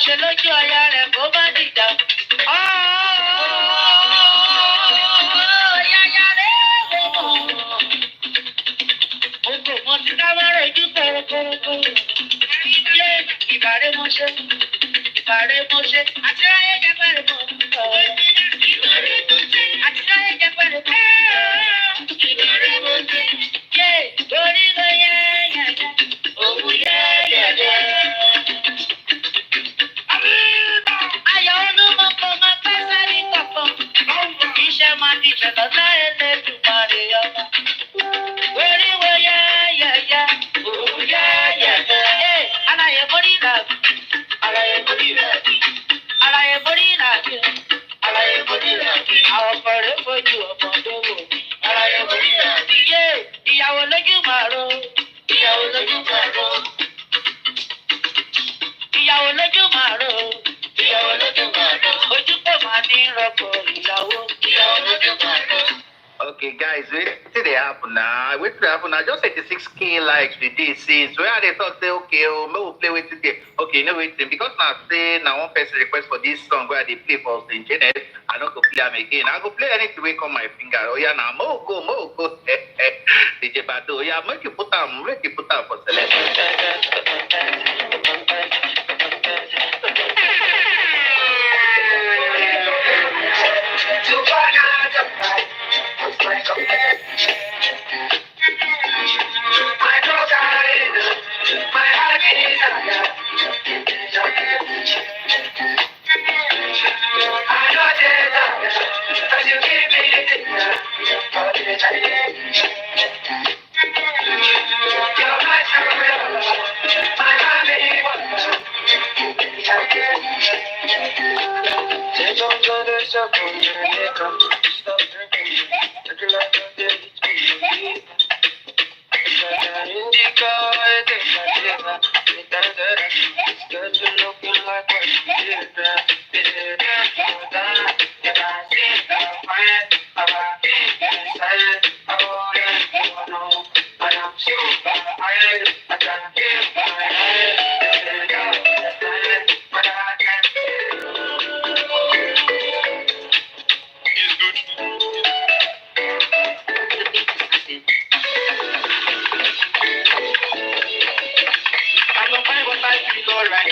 Ṣe lójú ọya rẹ̀ kó bá dìjà. Yáyá rẹ̀ wò. Gbogbo wọn ti ká má rẹ̀ ojú kọ̀rọ̀kọ̀rọ̀. Yé ìbàrẹ̀ mọ́ṣẹ́, àti ráyé jẹ́ pẹ̀lú mọ́. Àti ráyé jẹ́ pẹ̀lú mọ́. Yé orí ló yẹ yẹ̀yẹ́, òun yẹ yẹ̀yẹ́. Ayọ̀ olúmọ̀kọ̀ máa pẹ́ sẹ́rí kọ̀ọ̀kan. Iṣẹ́ máa di ìṣẹ̀lẹ̀ láyé lẹ́jù parí ọmọ. Oríwo yẹ́yẹ́yẹ́, òun yẹ́yẹ́yẹ́. Aláyẹ̀ mórí làbí, aláyẹ̀ mórí làbí, aláyẹ̀ mórí làbí, aláyẹ̀ mórí làbí. Àwọn ọkọ̀ rẹ̀ fojú ọmọ tó wò. Aláyẹ̀ mórí làbí. Yé ìyàwó lójú màró, ìyàwó lójú màró. Ìyàwó lójú màró. Ìyàwó lójú màró. Ojú kò máa ní rọ́pò ìyàwó. Ìyàwó lójú màró. Okay, guys, wetin dey happen now? Wetin dey happen now? Just 86K likes we dey since. Where they thought say okay, oh, may we play wetin dey. Okay, you know wetin? Because now say now one person request for this song where they play for St. Janet, I no go play am again. I go play anything wey come my finger. Oh yeah, now mo go. DJ Bado, oh yeah, make you put am for selection.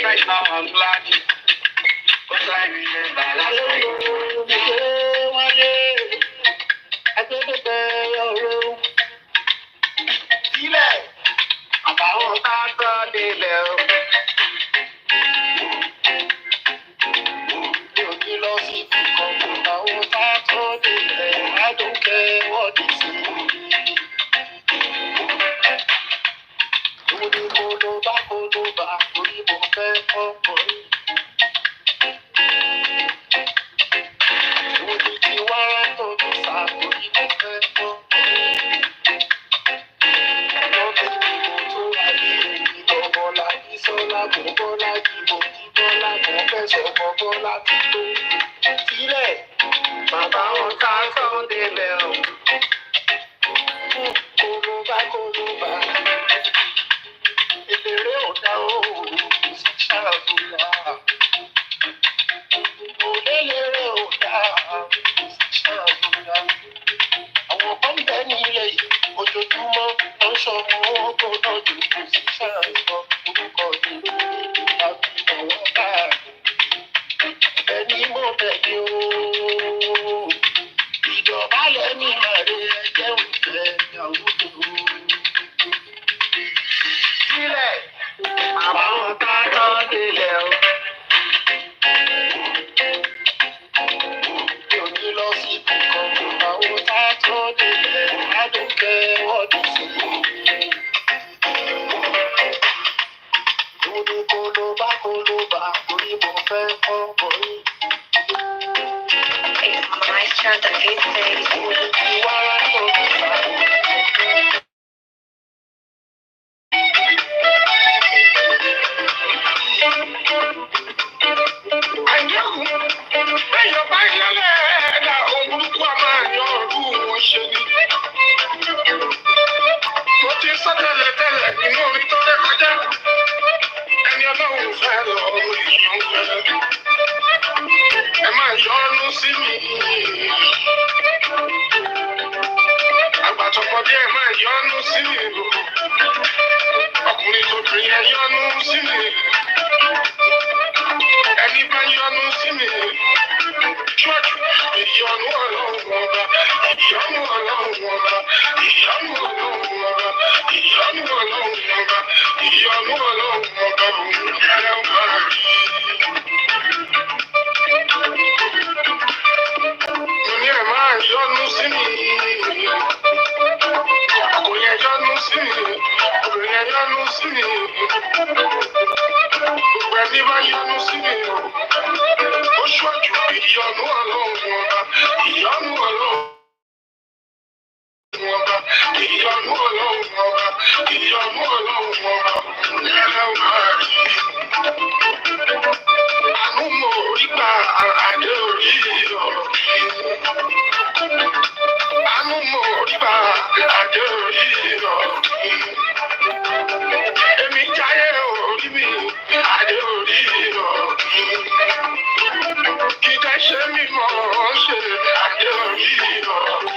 Right now, I'm glad. But I remember last night. Sílẹ̀, àbáwọn tá a gbọ́ délẹ̀ o. Mi ò ní lọ sí ìfikàn kò táwọn tá a tó délẹ̀. I don't care what you say. Mo ní kólóbá, torí mo fẹ́ ọkùnrin. Mo ní kí wàrà tó ní sá, torí mo fẹ́ ọkùnrin. Bọ́lá kò bọ́lá dìbò kí bọ́lá kò fẹsọ̀ kọ́ bọ́lá ti tó. Sílẹ̀, bàbá wọn ká sọ́ọ́ délẹ̀ o. Kólóbá, eléré ò dá o, ṣàlùlá. Eléré ò dá, ṣàlùlá. Àwọn kan bẹ nílé yìí, ojoojúmọ́ ló ń ṣọmọ wọn kó lọ́dún kò sí ṣàlùbọ̀. Orúkọ ìlú àbí ọ̀wọ́ káàdì. Ẹni mo bẹ̀ ni o. Ìjọba lẹ́ni màrí ẹjẹ́ ń fẹ́ ìyàwó tó. Sílẹ̀, àbáwọn tá a tọ́ délẹ̀ o. Mi ò ní lọ sí ibìkan kò táwọn tá a tọ́ délẹ̀. I don't care what you say. Mo ní kólóbá, torí mo fẹ́ ọkùnrin. It's Maestro the Good Day. Mo ní kí wàrà tó ní sá. Bẹ́ẹ̀ bá yẹlẹ̀ ẹ̀dá ohun burúkú a máa yan ọdún wọn ṣe ni. Mo ti sọ tẹ́lẹ̀ nínú orin tó lè kọjá. Ẹni ọlọ́run fẹ́ lọ ìyàn fẹ́. Ẹ máa yọnu sí mi. Àgbàtọ̀pọ̀dé ẹ máa yọnu sí mi. Ọkùnrin tóbìnrin ẹ yọnu sí mi. Ẹni bá yọnu sí mi. Ṣọ́ọ̀ṣì ìyọnu ọlọ́run ọba. Ìyọnu ọlọ́run ọba. Ìyọnu ọlọ́run ọba. Ìyọnu ọlọ́run ọba. Ìyọnu ọlọ́run ọba. Òun yára máa rí. Mo ní ẹ máa yọnu sí mi. Ọkùnrin ẹ yọnu sí mi. Obìnrin ẹ yọnu sí mi. Gbogbo ẹni bá yọnu sí mi. Ó ṣọ́jú ìyọnu ọlọ́run ọba. Ìyọnu ọlọ́run ọba. Ìyọnu ọlọ́run ọba. Ìyọnu ọlọ́run ọba. Òun yára máa rí. Àánú mo rí gbà àdé orí ọ̀rọ̀ mi. Àánú mo rí gbà àdé orí ọ̀rọ̀ mi. Èmi jáyé orí mi àdé orí ọ̀rọ̀ mi. Kíkẹ́ ṣe mí mọ̀ ọ́ ṣe àdé orí ọ̀rọ̀ mi.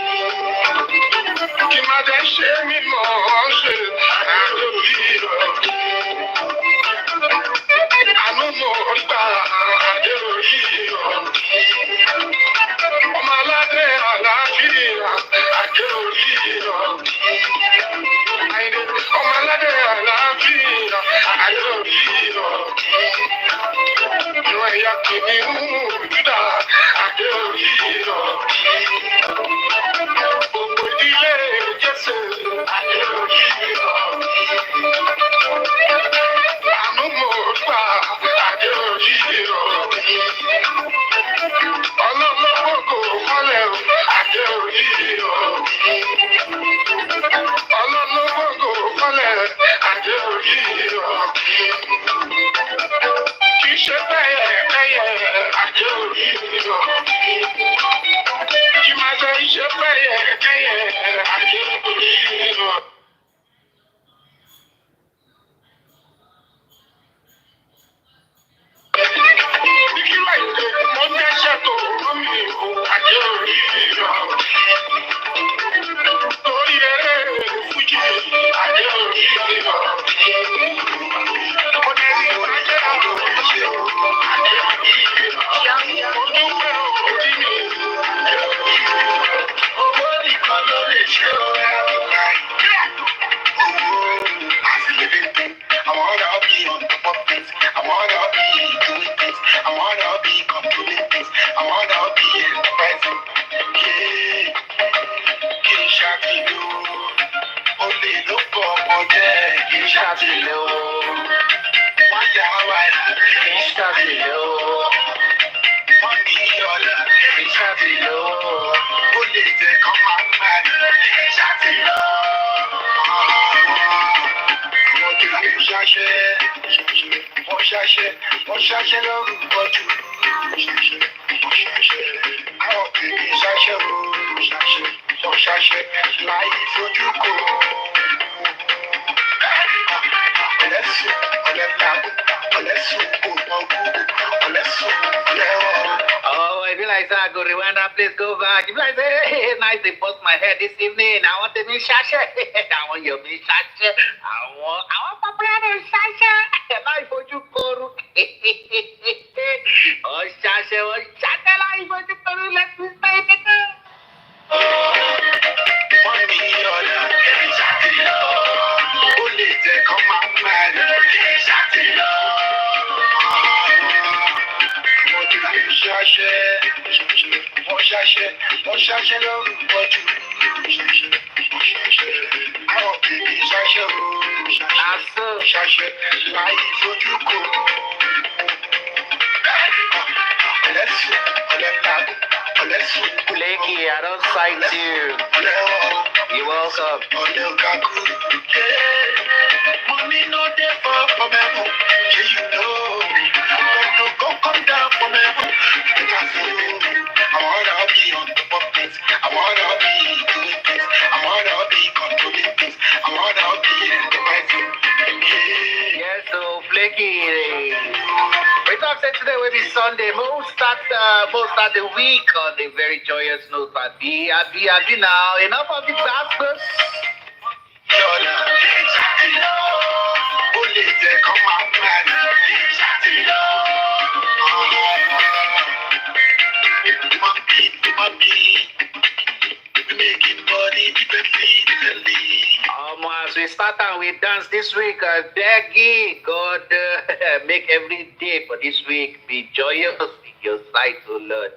Kí má dẹ́ ṣe mí mọ̀ ọ́ ṣe àdé orí ọ̀rọ̀ mi. Àánú mo rí gbà àdé orí ọ̀rọ̀ mi. Ọmọ aládé àlàáfíà àdé orí ọ̀rọ̀ mi. Ọmọ aládé àlàáfíà àdé orí ọ̀rọ̀ mi. Ìwọ ìyá kìíní Júdà àdé orí ọ̀rọ̀ mi. Gbogbo ìdílé I wanna be on top of things. I wanna be doing things. I wanna be controlling things. I wanna be enterprising. Yeah, King Shakilo. Only look for project. King Shakilo. Why King Shakilo. Money order. King Shakilo. Only they come out mad. King Shakilo. Mo ṣaṣẹ lórúkọ jù. Àwọn kìí ṣaṣẹ o, mo ṣaṣẹ láì fojú kò. Ọ̀lẹ́sùn, ọ̀lẹ́làgùn, ọ̀lẹ́sùn kò mọ̀gùn, ọ̀lẹ́sùn ọ̀lẹ́wọ̀. Oh, I feel like I go Rwanda, please go back. If like say, hey, nice, they bust my head this evening. I want to be shasha. I want you to be shasha. I want Paparino shasha. Now for you, Koru. Oh, shasha, now for you, Koru. Let's be straight. Money order, Shakilo. Only they come out mad, Shakilo. Mo ṣaṣẹ lórúkọ jù. Àwọn kìí ṣaṣẹ o, ṣaṣẹ láì fojú kò. Ọ̀lẹ́sùn, ọ̀lẹ́làgùn, ọ̀lẹ́sùn kò. Blakey, I don't sight you. You're welcome. Money no dey for me, yeah you know. God no go come down for me. I wanna be on top of things. I wanna be doing things. I wanna be controlling things. I wanna be enterprising. Yes, so Blakey. We talk today will be Sunday. Most start the week on a very joyous note. Happy now. Enough of the bastards. Only they come out mad. We making money differently. As we start and we dance this week, begging God make every day for this week be joyous in your sight, O Lord.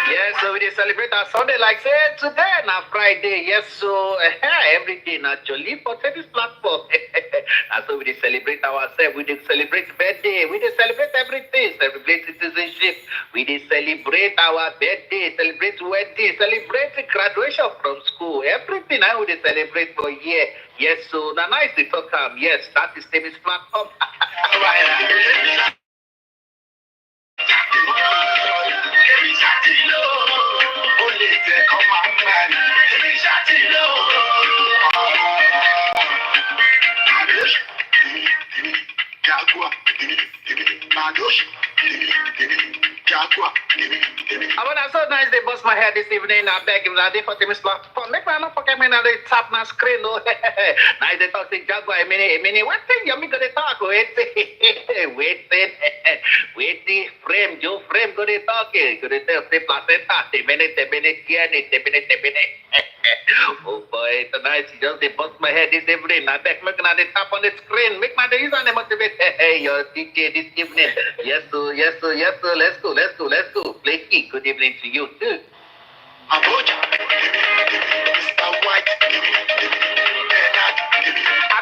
Yes, so we dey celebrate our Sunday like say today na Friday. Yes, so every day naturally for this platform. And so we dey celebrate ourselves. We dey celebrate birthday. We dey celebrate everything. Celebrate citizenship. We dey celebrate our birthday. Celebrate wedding. Celebrate graduation from school. Everything I would celebrate for year. Yes, so now nice to talk. Yes, that is Timmy's platform. I mean, so nice they bust my head this evening. I beg him that they for Timmy's platform. Make me not forget me now they tap my screen. No, nice they talk to Jaguar a minute. What thing you me gonna talk? Wait, frame, Joe frame gonna talk. Gonna tell say placenta. The minute, oh boy, tonight you just they bust my head this evening. I beg me gonna they tap on the screen. Make my days and they motivate. Hey, your DJ this evening. Yes, sir. Let's go. Blakey, good evening to you too. I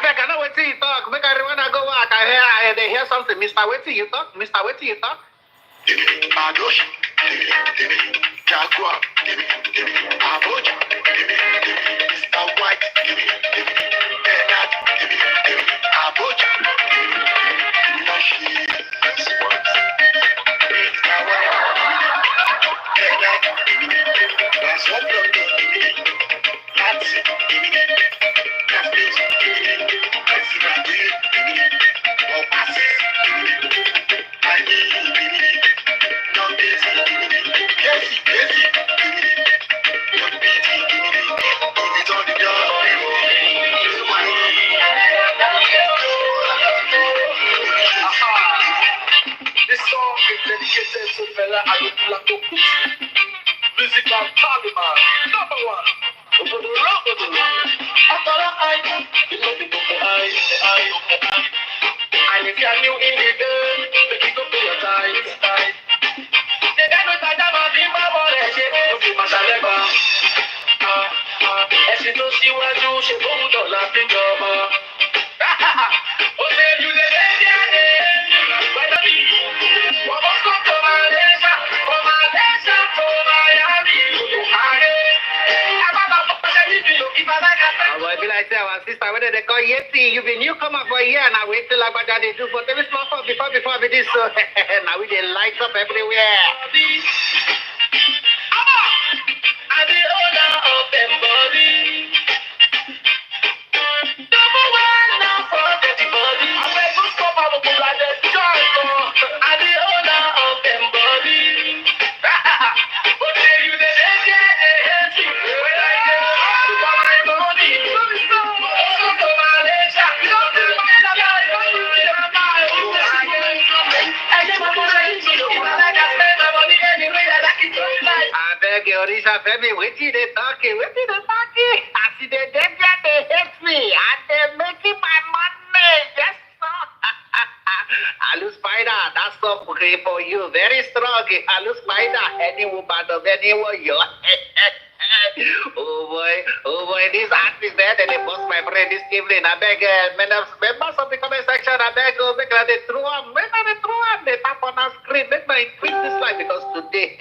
beg, I know what you talk. Make I wanna go walk. I hear something. Mr. Wait till you talk. Jaguar, Abuja, Mr. White, Bernard, Abuja. dedicated to Fela Alukulako Kuti. Musical Taliban, number one. And if you are new in the game, make it go to your tight. They got no time about Primeboy, they go to Masaleba. Ẹ̀sìn tó síwájú ṣe fóun dọ̀là fi jọba. Ó ṣe ju lè lé jáde. Gbẹ́dọ̀ mi, wọ́n bọ́ sọ́ tó máa lẹ́sà tó máa yá mi lòdò ayé. Àbábà fọ́ ṣe níbi lò kí bàbá ká fẹ́. Boy, be like say our sister, whether they call Yeti, you be newcomer for a year now. Wait till like what they do for every small for before we this. So now we they light up everywhere. I'm the owner of them body. Number one now for the body. I'm a good stop, I'm a good like the joy. I'm the owner of them body. But they you the hate me. When I get to my money, so to my leisure. You don't tell me that I get my money. If I like I spend my money anyway, I like it to life. I beg you, Orisha Femi, wait till they talking. I see they hate me, and they making my money. Yes, sir. Alu Spider, that's up okay for you. Very strong. Alu Spider, any woman of anyone, you. Oh boy, this artist there, they bust my brain this evening. I beg, members of the comment section, I beg, make they throw them, they tap on our screen, make my tweet this live because today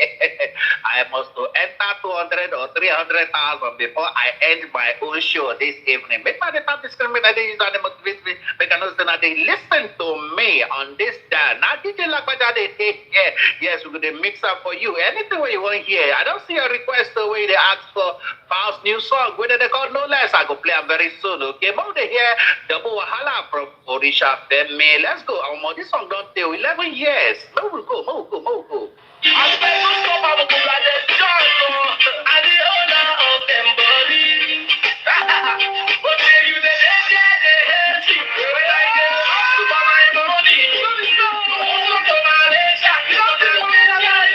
I must to enter 200 or 300,000 before I end my own show this evening. Make my tap the screen, make they use and they motivate me, make I know that they listen to me on this day. Now, DJ Lakbaja, yes, we're going to mix up for you. Anything what you want here. I don't see a request the way they ask for Paul's new song, whether they call no less. I go play them very soon, okay? But they hear Double Wahala from Orisha Femi. Let's go. This song don't take 11 years. Move go. I'm the owner of them body. But they you the hate me. When I get to my money, so to my leisure. You don't tell me that I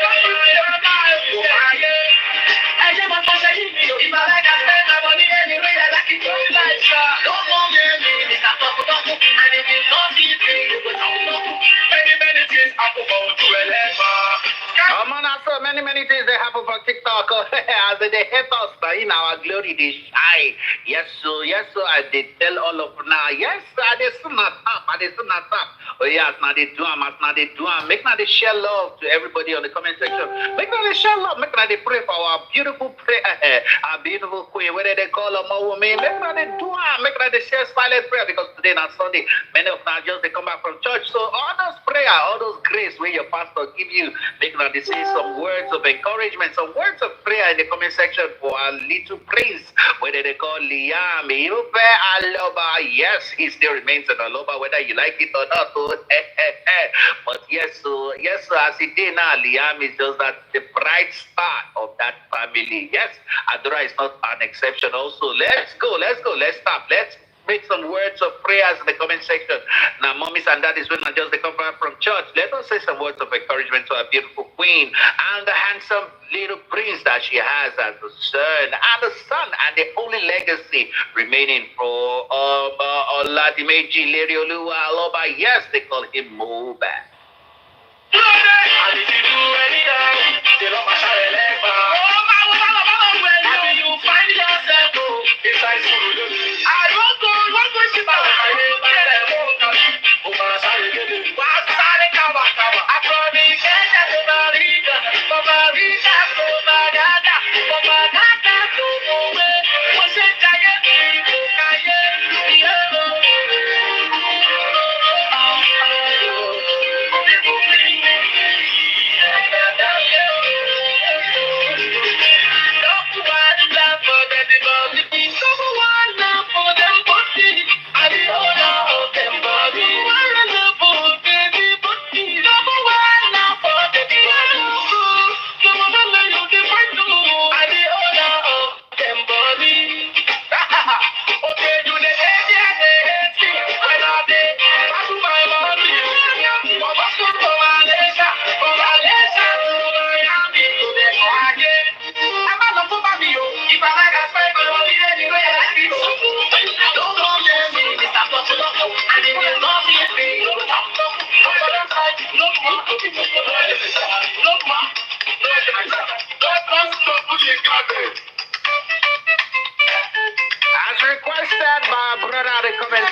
get my money. If I like I spend my money anyway, I like it to life. Don't forget me, Mr. Toku. And if you don't see it, you go down. Many things happen for you, so many things they happen for TikTok. As they hate us, but in our glory they shine. Yes, so I did tell all of now. Yes, I did still not tap. Oh yes, now they do them, Make now they share love to everybody on the comment section. Make now they share love. Make now they pray for our beautiful our beautiful queen. Whether they call Omowummi, make now they do them. Make now they share silent prayer because today not Sunday. Many of now just they come back from church. So all those prayer, all those grace where your pastor give you, make now they say some words of encouragement, some words of prayer in the comment section for our little prince. Whether they call Liam, Aloba. Yes, he still remains an Aloba, whether you like it or not. But yes, so as it is now, Liam is just that the bright star of that family. Yes, Adora is not an exception. Also, let's go, let's stop, let's make some words of prayers in the comment section. Now, mommies and daddies, when I just come back from church, let us say some words of encouragement to our beautiful queen and the handsome little prince that she has as a son, and the only legacy remaining for Oladimeji Lerioluwa Aloba. Yes, they call him Moba. And if you do anyhow, they don't matter the leg back. And you find yourself inside school. I don't go ship out my name. I promise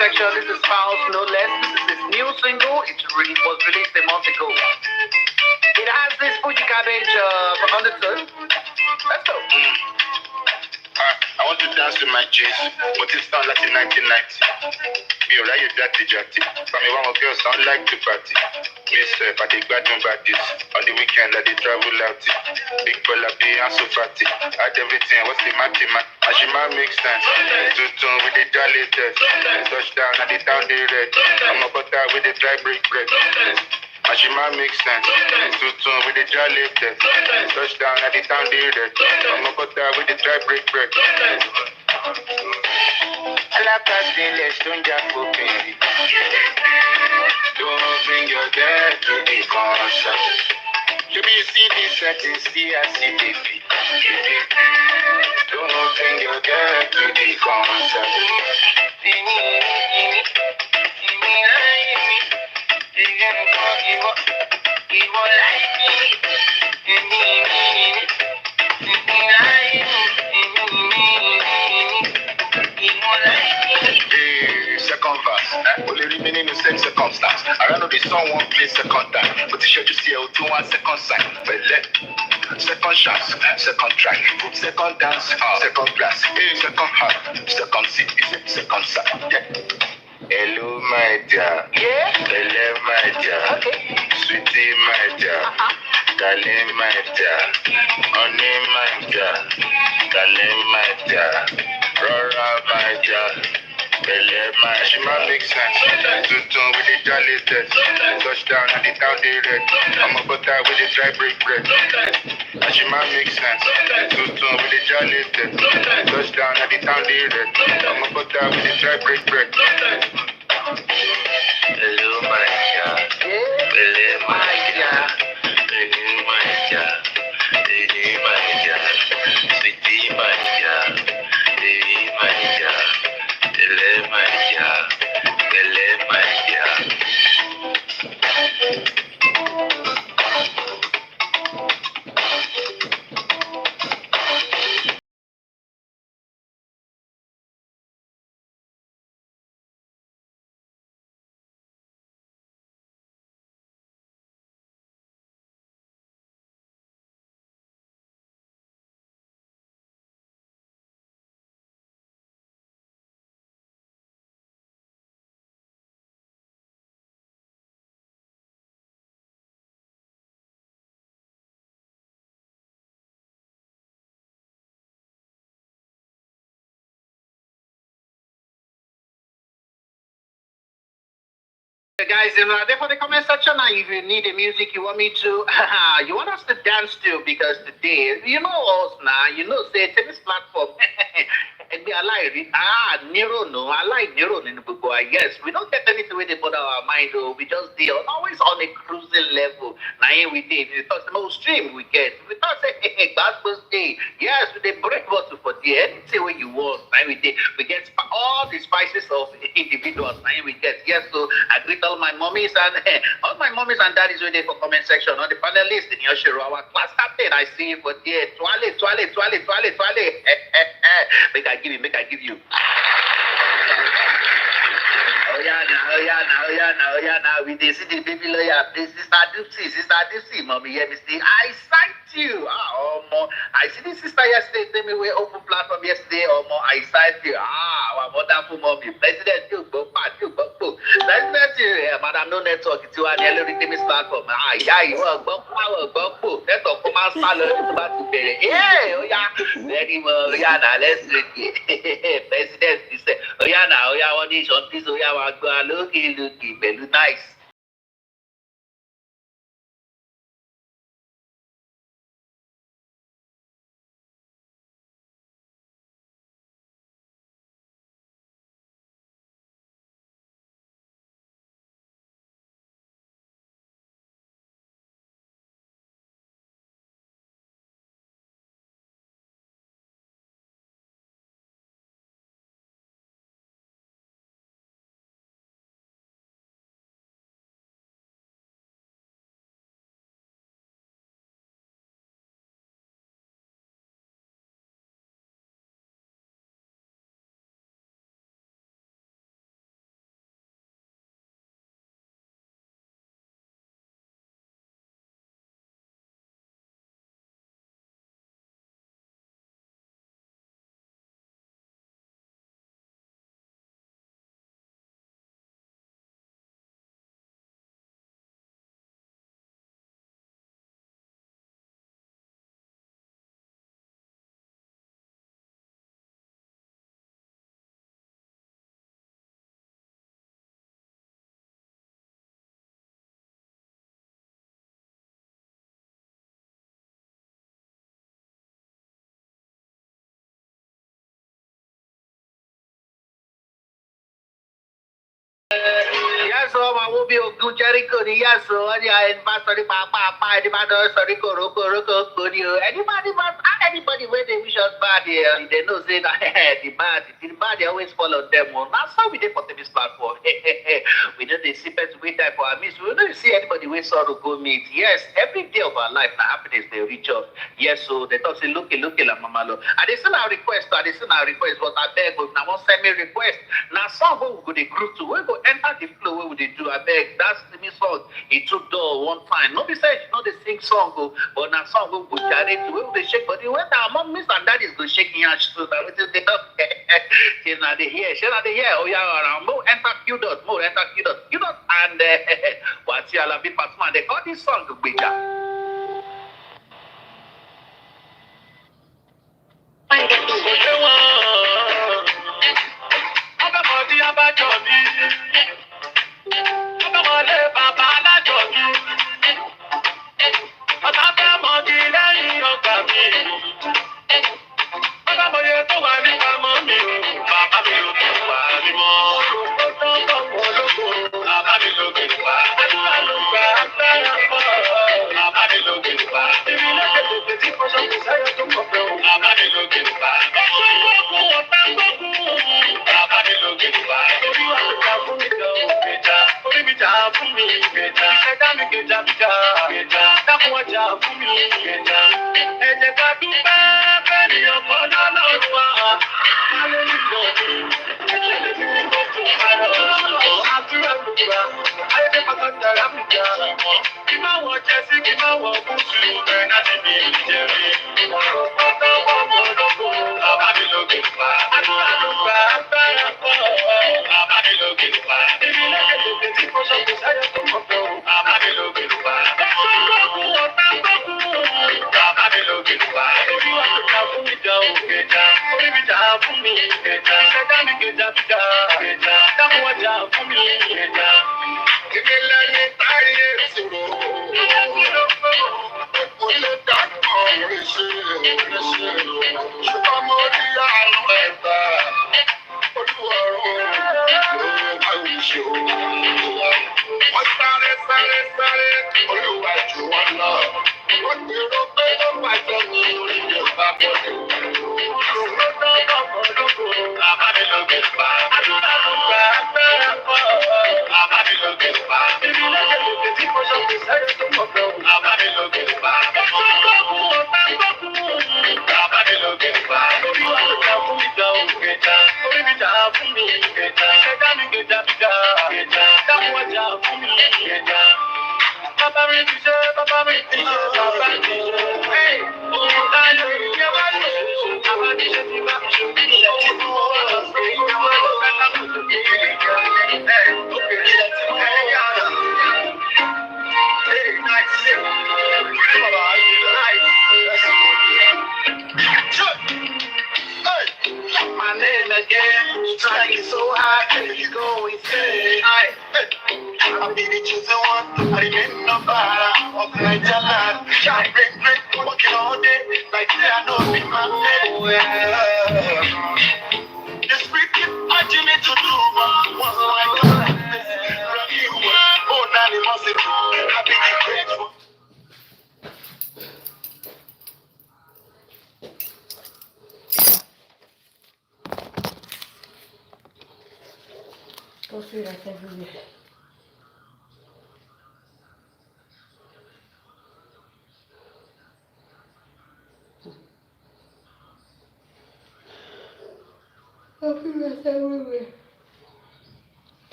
section. This is Pulse No Less. This is his new single. Was released a month ago. It has this Fuji cabbage undertone. Let's go. I want to dance with my G's, but it's not like in 1990. Me ò ráyè jàtijàti. From me, one girls don't like to party. Me sef, I dey gbadun baddies. On the weekend, I dey travel out. Big Bola be and so fatty. Add everything, what's the matty man? Ashima makes sense. Tutun with the jolly test. Touchdown, I dey down the red. I'm a butter with the dry break bread. Ashima makes sense. Tutun with the jolly test. Touchdown, I dey down the red. I'm a butter with the dry break bread. Alábàásílẹ̀ tó ń jà fòfin. Don't bring your girl to the concert. You be see this setting, see I see the beat. Don't bring your girl to the concert. Second verse, only remaining in the same circumstance. I don't know the song won't play second time, but it should you see do 1 second sign. But second chance, second track, second dance, second class, second heart, second seat, second sign. Yeah. Hello, my dear. Yeah? Hello, my dear. Okay. Sweetie, my dear. Darling, my dear. Honey, my dear. Darling, my dear. Rora, my dear. Shima makes sense. Tutun with the jolly test. Touchdown at the town they red. I'm a butter with the dry break bread. Shima makes sense. Tutun with the jolly test. Touchdown at the town they red. I'm a butter with the dry break bread. Hello, my dear. Hello, my dear. Hello, my dear. Hello, my dear. Sweetie, my dear. Hello, my dear. Hello, my dear. Hello, my dear. Guys, therefore the comment section now, if you need the music you want me to, you want us to dance to, because today, you know us now, you know, say, to this platform, and we like Nero, no, I like Nero in the book, yes, we don't get anything with it but our mind, though, we just deal always on a cruising level. Now, here we did, we thought the most stream we get, we thought, hey, God was day, yes, we did break bottle for the anything what you want, now we did, we get all the spices of individuals, now we get, yes, so I greet all my mommies and all my mommies and daddies waiting for comment section on the panelists in your show, our class captain, I see you for there, twale, make I give you. Oh yeah, now. We did see the baby lawyer, please, Sister Dipsy, mommy, yeah, Mr. I cite you. I see the sister yesterday, tell me we open platform yesterday, I cite you. Our wonderful mommy, President, you go. President, Madam No Network, it's your early release platform. Yeah, you are go power. Network, come and salary about to pay. Yeah, oh yeah, very well, yeah, now let's do it. President, you say, oh yeah, what is on this, oh yeah, looky, nice. Omowummi Ogun Jericho ni yes o. Anybody when they wish us bad here, they know say that the bad they always follow them. That's how we did for this platform. We know they see people we die for our midst. We don't see anybody with sorrow go meet. Yes, every day of our life, the happiness they reach us. Yes, so they talk say look la mama lo. And they still our request, but I beg if now one send me request. Now song we go the group to we go enter the flow where we they do. I beg that's the me song. It took door one time. Nobody said you know they sing song go, but now song we go carry to we they shake body. When our mom miss and daddies go shaking your shoes. Now we they up. She not they hear. Oh yeah, around more enter Q dot and what's your love Pasman? They got this song to be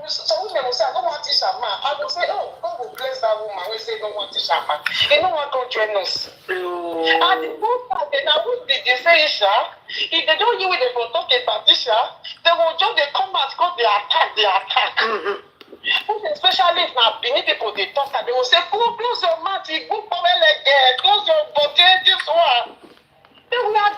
some women will say, I don't want to teach her man. I will say, oh, God will bless that woman. We say, don't want to teach her man. You know what God join us? And the good part, now, who did you say, Isha? If they don't hear what they will talk about Isha, they will just they come out because they attack. Especially if now Benin people they talk and